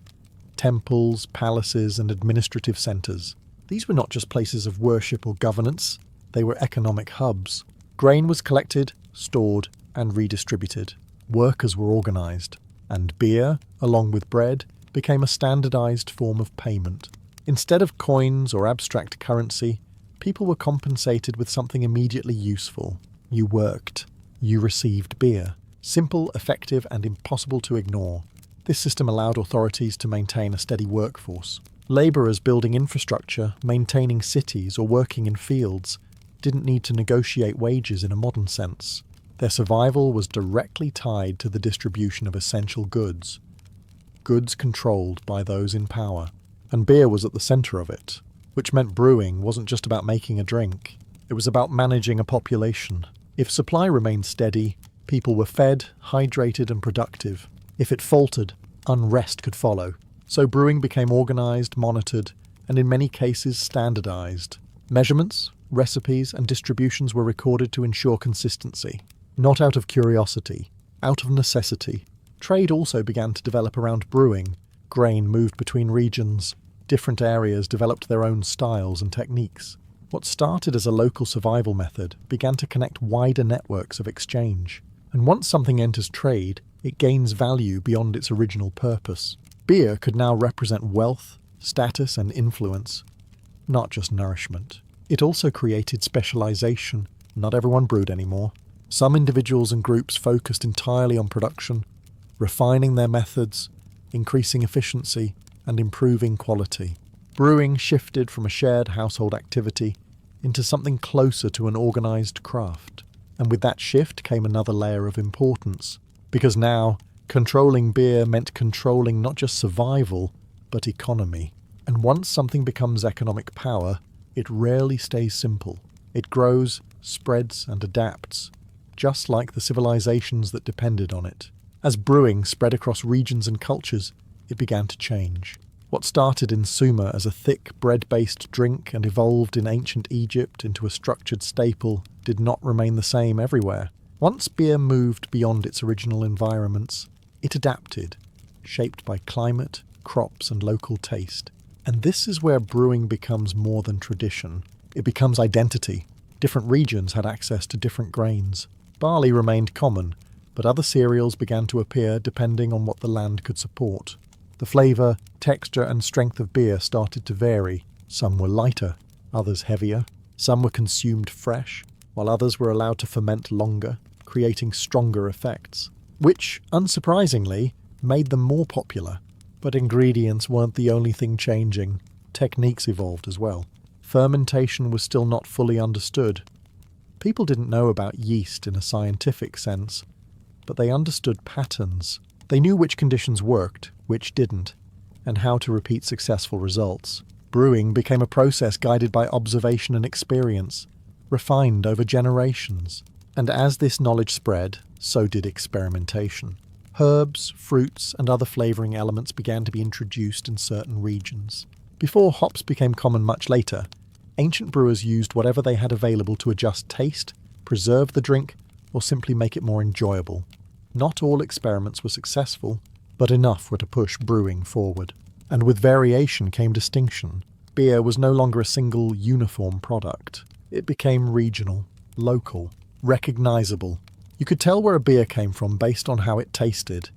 temples, palaces, and administrative centres. These were not just places of worship or governance, they were economic hubs. Grain was collected, stored, and redistributed. Workers were organised, and beer, along with bread, became a standardised form of payment. Instead of coins or abstract currency, people were compensated with something immediately useful. You worked. You received beer. Simple, effective, and impossible to ignore. This system allowed authorities to maintain a steady workforce. Labourers building infrastructure, maintaining cities, or working in fields didn't need to negotiate wages in a modern sense. Their survival was directly tied to the distribution of essential goods controlled by those in power. And beer was at the centre of it, which meant brewing wasn't just about making a drink. It was about managing a population. If supply remained steady, people were fed, hydrated and productive. If it faltered, unrest could follow. So brewing became organised, monitored, and in many cases standardised. Measurements, recipes and distributions were recorded to ensure consistency. Not out of curiosity, out of necessity. Trade also began to develop around brewing. Grain moved between regions. Different areas developed their own styles and techniques. What started as a local survival method began to connect wider networks of exchange. And once something enters trade, it gains value beyond its original purpose. Beer could now represent wealth, status and influence, not just nourishment. It also created specialization. Not everyone brewed anymore. Some individuals and groups focused entirely on production, refining their methods, increasing efficiency, and improving quality. Brewing shifted from a shared household activity into something closer to an organized craft. And with that shift came another layer of importance, because now controlling beer meant controlling not just survival, but economy. And once something becomes economic power, it rarely stays simple. It grows, spreads, and adapts, just like the civilizations that depended on it. As brewing spread across regions and cultures, it began to change. What started in Sumer as a thick, bread-based drink and evolved in ancient Egypt into a structured staple did not remain the same everywhere. Once beer moved beyond its original environments, it adapted, shaped by climate, crops, and local taste. And this is where brewing becomes more than tradition. It becomes identity. Different regions had access to different grains. Barley remained common, but other cereals began to appear depending on what the land could support. The flavour, texture and strength of beer started to vary. Some were lighter, others heavier. Some were consumed fresh, while others were allowed to ferment longer, creating stronger effects, which, unsurprisingly, made them more popular. But ingredients weren't the only thing changing. Techniques evolved as well. Fermentation was still not fully understood. People didn't know about yeast in a scientific sense, but they understood patterns. They knew which conditions worked, which didn't, and how to repeat successful results. Brewing became a process guided by observation and experience, refined over generations. And as this knowledge spread, so did experimentation. Herbs, fruits, and other flavouring elements began to be introduced in certain regions. Before hops became common much later, ancient brewers used whatever they had available to adjust taste, preserve the drink, or simply make it more enjoyable. Not all experiments were successful, but enough were to push brewing forward. And with variation came distinction. Beer was no longer a single, uniform product. It became regional, local, recognisable. You could tell where a beer came from based on how it tasted,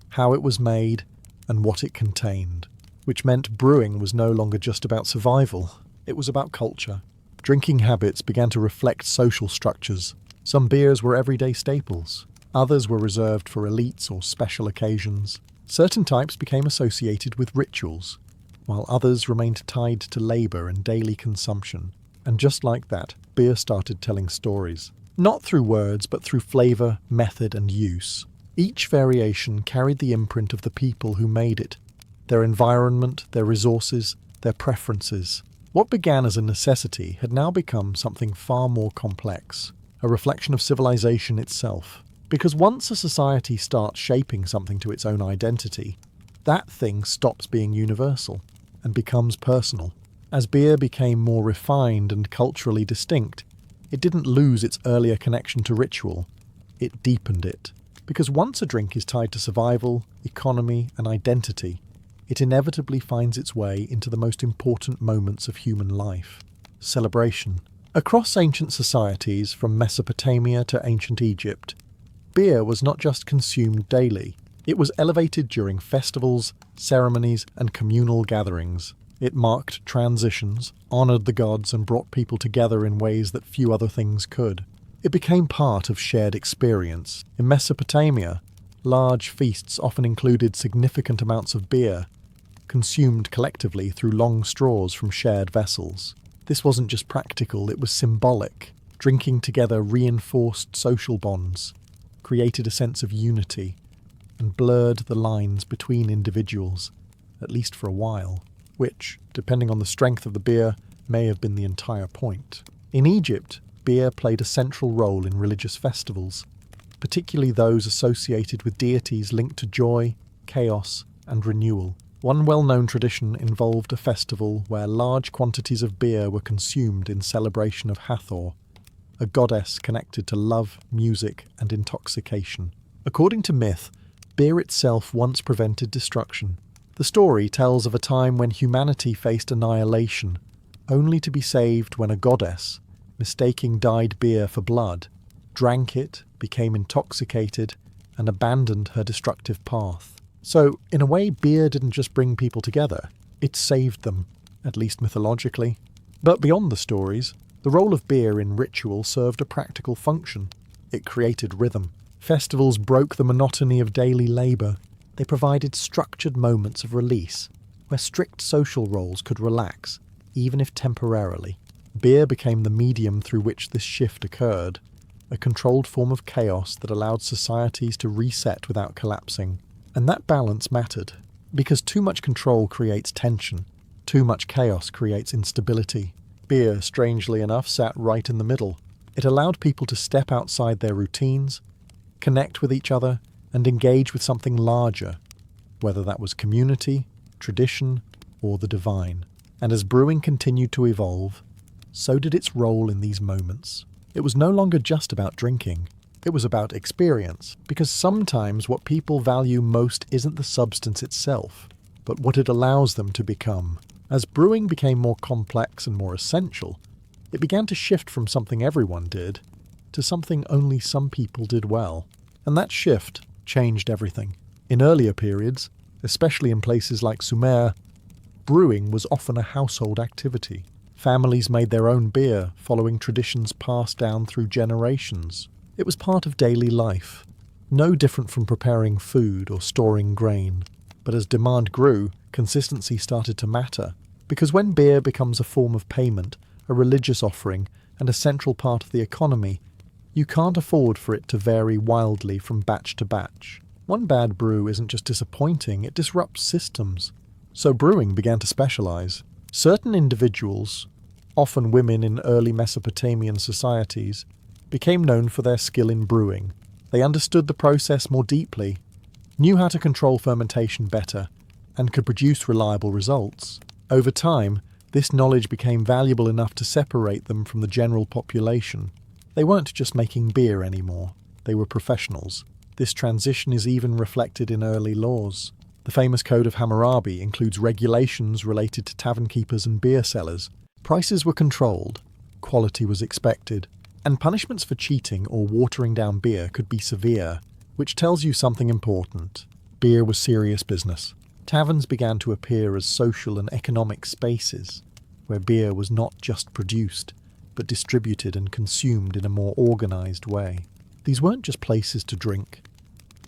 how it was made, and what it contained. Which meant brewing was no longer just about survival, it was about culture. Drinking habits began to reflect social structures. Some beers were everyday staples. Others were reserved for elites or special occasions. Certain types became associated with rituals, while others remained tied to labour and daily consumption. And just like that, beer started telling stories. Not through words, but through flavour, method and use. Each variation carried the imprint of the people who made it, their environment, their resources, their preferences. What began as a necessity had now become something far more complex, a reflection of civilization itself. Because once a society starts shaping something to its own identity, that thing stops being universal and becomes personal. As beer became more refined and culturally distinct, it didn't lose its earlier connection to ritual, it deepened it. Because once a drink is tied to survival, economy, and identity, it inevitably finds its way into the most important moments of human life. Celebration. Across ancient societies, from Mesopotamia to ancient Egypt, beer was not just consumed daily, it was elevated during festivals, ceremonies, and communal gatherings. It marked transitions, honoured the gods, and brought people together in ways that few other things could. It became part of shared experience. In Mesopotamia, large feasts often included significant amounts of beer, consumed collectively through long straws from shared vessels. This wasn't just practical, it was symbolic. Drinking together reinforced social bonds, created a sense of unity, and blurred the lines between individuals, at least for a while, which, depending on the strength of the beer, may have been the entire point. In Egypt, beer played a central role in religious festivals, particularly those associated with deities linked to joy, chaos, and renewal. One well-known tradition involved a festival where large quantities of beer were consumed in celebration of Hathor, a goddess connected to love, music, and intoxication. According to myth, beer itself once prevented destruction. The story tells of a time when humanity faced annihilation, only to be saved when a goddess, mistaking dyed beer for blood, drank it, became intoxicated, and abandoned her destructive path. So, in a way, beer didn't just bring people together, it saved them, at least mythologically. But beyond the stories, the role of beer in ritual served a practical function. It created rhythm. Festivals broke the monotony of daily labour. They provided structured moments of release, where strict social roles could relax, even if temporarily. Beer became the medium through which this shift occurred, a controlled form of chaos that allowed societies to reset without collapsing. And that balance mattered, because too much control creates tension, too much chaos creates instability. Beer, strangely enough, sat right in the middle. It allowed people to step outside their routines, connect with each other, and engage with something larger, whether that was community, tradition, or the divine. And as brewing continued to evolve, so did its role in these moments. It was no longer just about drinking. It was about experience, because sometimes what people value most isn't the substance itself, but what it allows them to become. As brewing became more complex and more essential, it began to shift from something everyone did to something only some people did well. And that shift changed everything. In earlier periods, especially in places like Sumer, brewing was often a household activity. Families made their own beer, following traditions passed down through generations. It was part of daily life, no different from preparing food or storing grain. But as demand grew, consistency started to matter, because when beer becomes a form of payment, a religious offering, and a central part of the economy, you can't afford for it to vary wildly from batch to batch. One bad brew isn't just disappointing, it disrupts systems. So brewing began to specialize. Certain individuals, often women in early Mesopotamian societies, became known for their skill in brewing. They understood the process more deeply, knew how to control fermentation better, and could produce reliable results. Over time, this knowledge became valuable enough to separate them from the general population. They weren't just making beer anymore, they were professionals. This transition is even reflected in early laws. The famous Code of Hammurabi includes regulations related to tavern keepers and beer sellers. Prices were controlled, quality was expected, and punishments for cheating or watering down beer could be severe, which tells you something important. Beer was serious business. Taverns began to appear as social and economic spaces, where beer was not just produced, but distributed and consumed in a more organized way. These weren't just places to drink.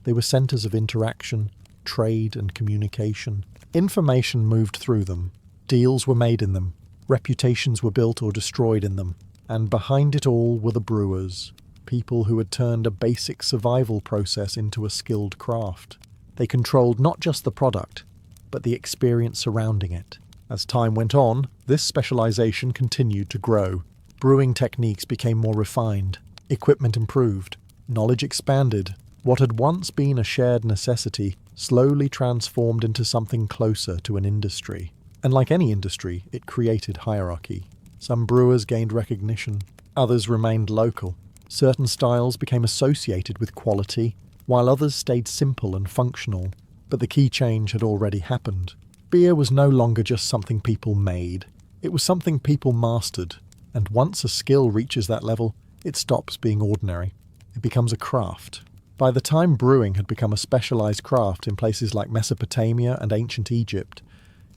They were centers of interaction, trade, and communication. Information moved through them. Deals were made in them. Reputations were built or destroyed in them. And behind it all were the brewers, people who had turned a basic survival process into a skilled craft. They controlled not just the product, but the experience surrounding it. As time went on, this specialization continued to grow. Brewing techniques became more refined, equipment improved, knowledge expanded. What had once been a shared necessity slowly transformed into something closer to an industry. And like any industry, it created hierarchy. Some brewers gained recognition, others remained local. Certain styles became associated with quality, while others stayed simple and functional. But the key change had already happened. Beer was no longer just something people made. It was something people mastered. And once a skill reaches that level, it stops being ordinary. It becomes a craft. By the time brewing had become a specialized craft in places like Mesopotamia and ancient Egypt,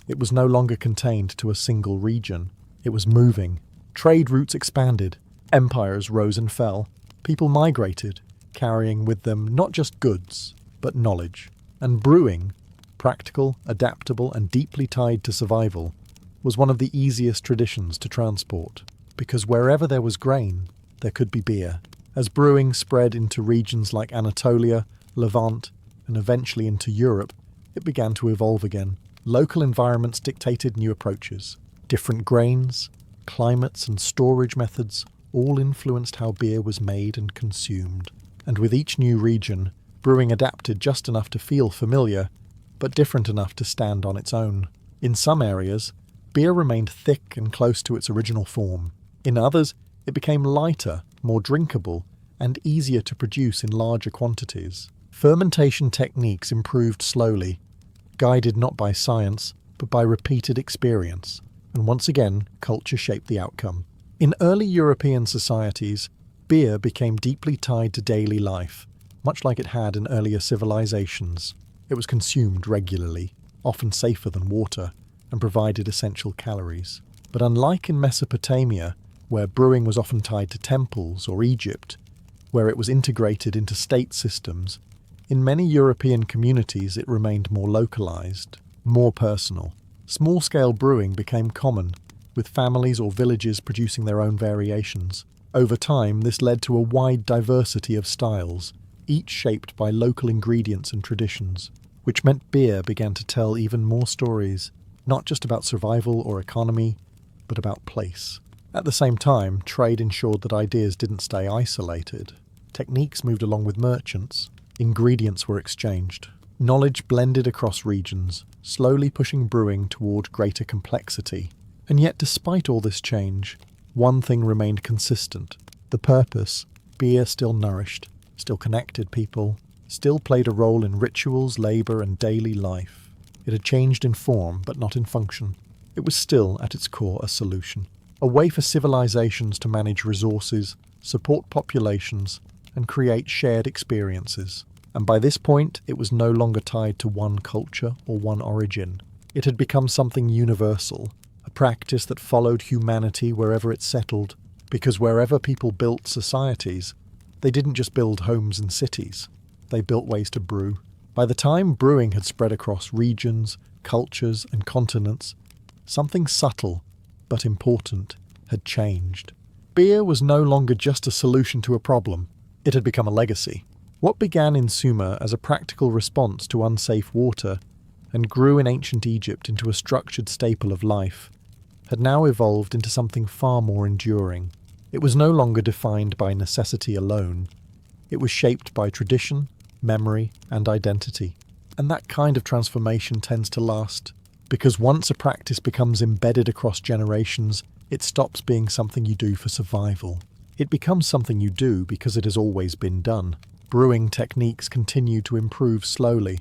it was no longer contained to a single region. It was moving. Trade routes expanded. Empires rose and fell. People migrated, carrying with them not just goods, but knowledge. And brewing, practical, adaptable, and deeply tied to survival, was one of the easiest traditions to transport. Because wherever there was grain, there could be beer. As brewing spread into regions like Anatolia, Levant, and eventually into Europe, it began to evolve again. Local environments dictated new approaches. Different grains, climates, and storage methods all influenced how beer was made and consumed. And with each new region, brewing adapted just enough to feel familiar, but different enough to stand on its own. In some areas, beer remained thick and close to its original form. In others, it became lighter, more drinkable, and easier to produce in larger quantities. Fermentation techniques improved slowly, guided not by science, but by repeated experience, and once again, culture shaped the outcome. In early European societies, beer became deeply tied to daily life, much like it had in earlier civilizations. It was consumed regularly, often safer than water, and provided essential calories. But unlike in Mesopotamia, where brewing was often tied to temples, or Egypt, where it was integrated into state systems, in many European communities it remained more localized, more personal. Small-scale brewing became common, with families or villages producing their own variations. Over time, this led to a wide diversity of styles, each shaped by local ingredients and traditions, which meant beer began to tell even more stories, not just about survival or economy, but about place. At the same time, trade ensured that ideas didn't stay isolated. Techniques moved along with merchants. Ingredients were exchanged. Knowledge blended across regions, slowly pushing brewing toward greater complexity. And yet, despite all this change, one thing remained consistent. The purpose. Beer still nourished, still connected people, still played a role in rituals, labor, and daily life. It had changed in form, but not in function. It was still, at its core, a solution. A way for civilizations to manage resources, support populations, and create shared experiences. And by this point, it was no longer tied to one culture or one origin. It had become something universal, a practice that followed humanity wherever it settled, because wherever people built societies, they didn't just build homes and cities. They built ways to brew. By the time brewing had spread across regions, cultures, and continents, something subtle, but important, had changed. Beer was no longer just a solution to a problem. It had become a legacy. What began in Sumer as a practical response to unsafe water and grew in ancient Egypt into a structured staple of life had now evolved into something far more enduring. It was no longer defined by necessity alone. It was shaped by tradition, memory, and identity. And that kind of transformation tends to last, because once a practice becomes embedded across generations, it stops being something you do for survival. It becomes something you do because it has always been done. Brewing techniques continue to improve slowly,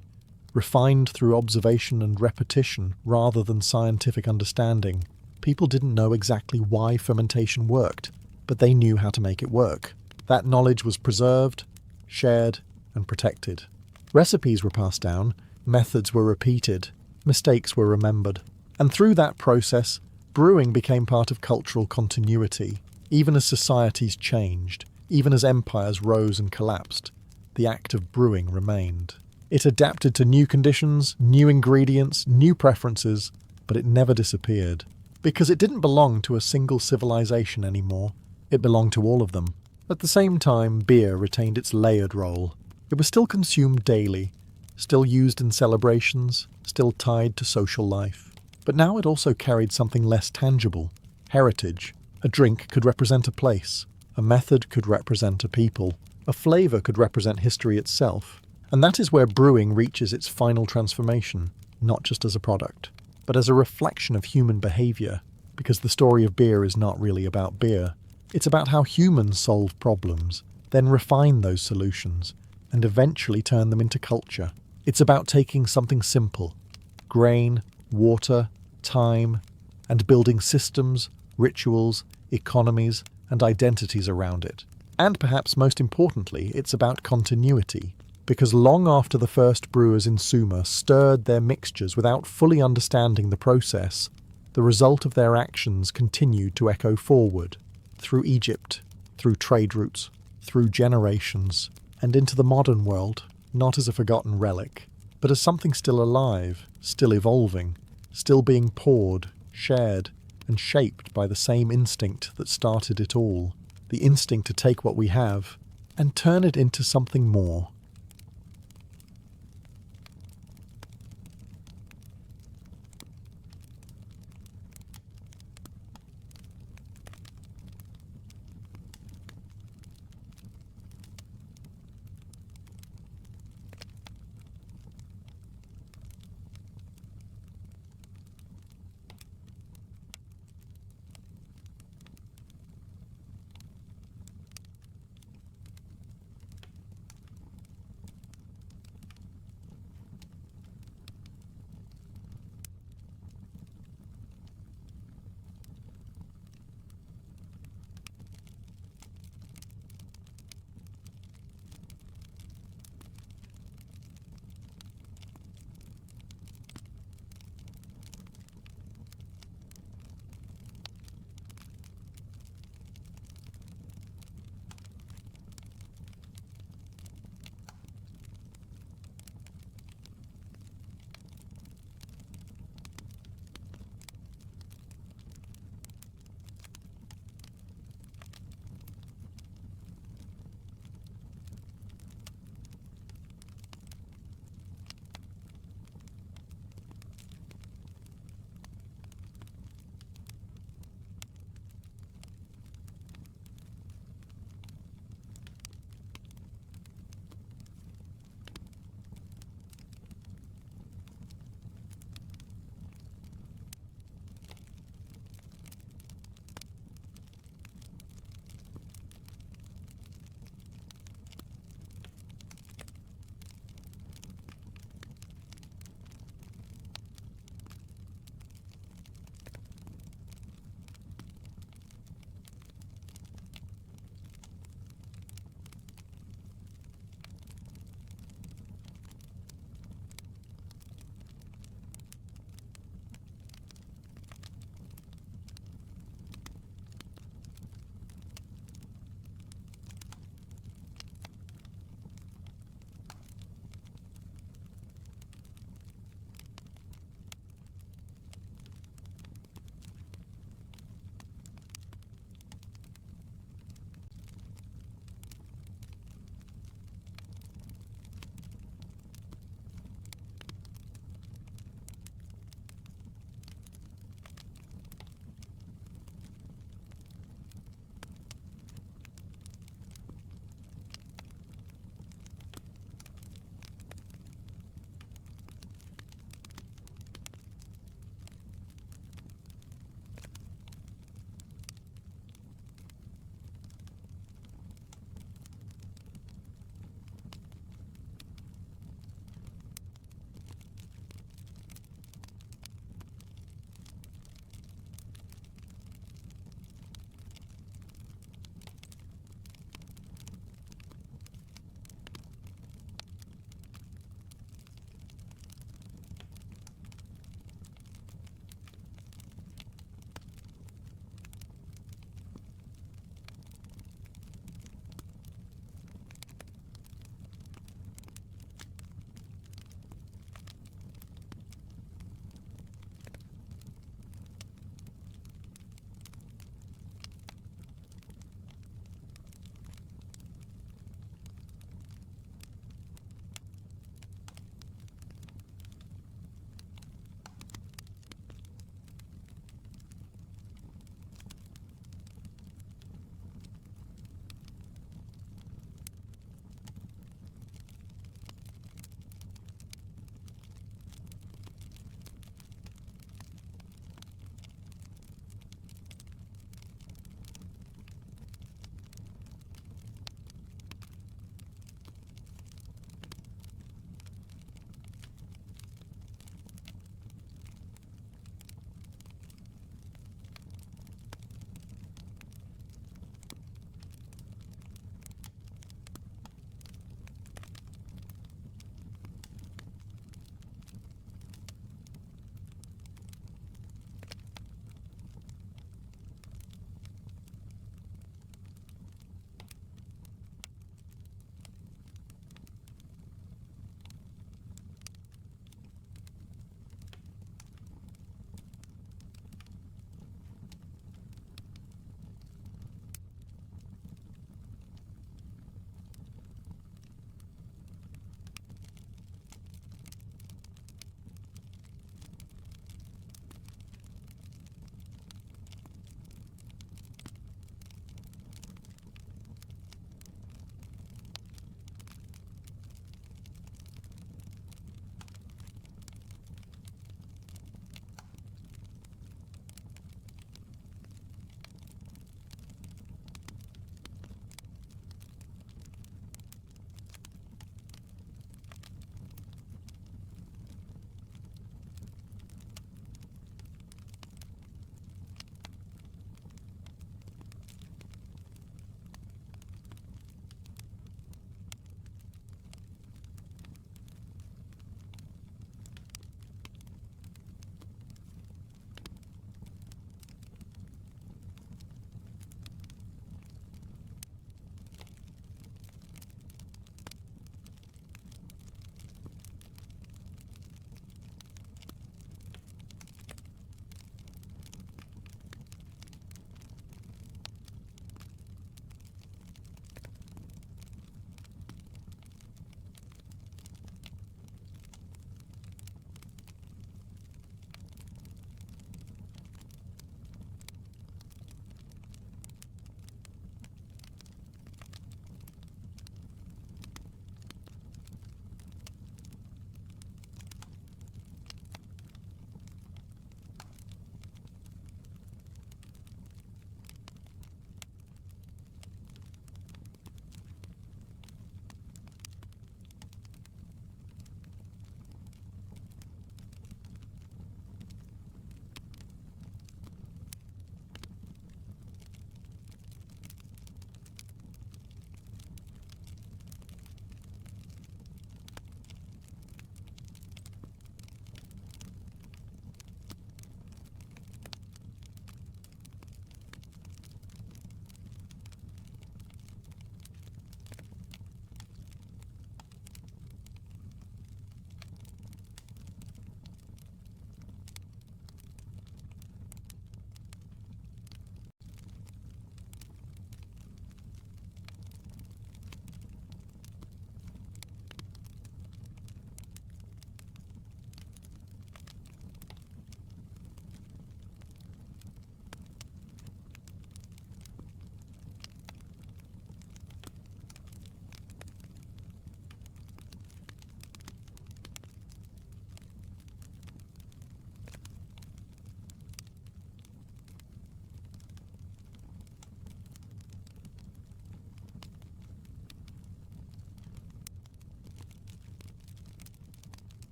refined through observation and repetition rather than scientific understanding. People didn't know exactly why fermentation worked, but they knew how to make it work. That knowledge was preserved, shared, and protected. Recipes were passed down, methods were repeated, mistakes were remembered. And through that process, brewing became part of cultural continuity. Even as societies changed, even as empires rose and collapsed, the act of brewing remained. It adapted to new conditions, new ingredients, new preferences, but it never disappeared. Because it didn't belong to a single civilization anymore. It belonged to all of them. At the same time, beer retained its layered role. It was still consumed daily, still used in celebrations, still tied to social life. But now it also carried something less tangible: heritage. A drink could represent a place, a method could represent a people, a flavor could represent history itself. And that is where brewing reaches its final transformation, not just as a product, but as a reflection of human behavior, because the story of beer is not really about beer. It's about how humans solve problems, then refine those solutions, and eventually turn them into culture. It's about taking something simple, grain, water, time, and building systems, rituals, economies, and identities around it. And perhaps most importantly, it's about continuity, because long after the first brewers in Sumer stirred their mixtures without fully understanding the process, the result of their actions continued to echo forward, through Egypt, through trade routes, through generations, and into the modern world, not as a forgotten relic, but as something still alive, still evolving, still being poured, shared, and shaped by the same instinct that started it all. the instinct to take what we have and turn it into something more.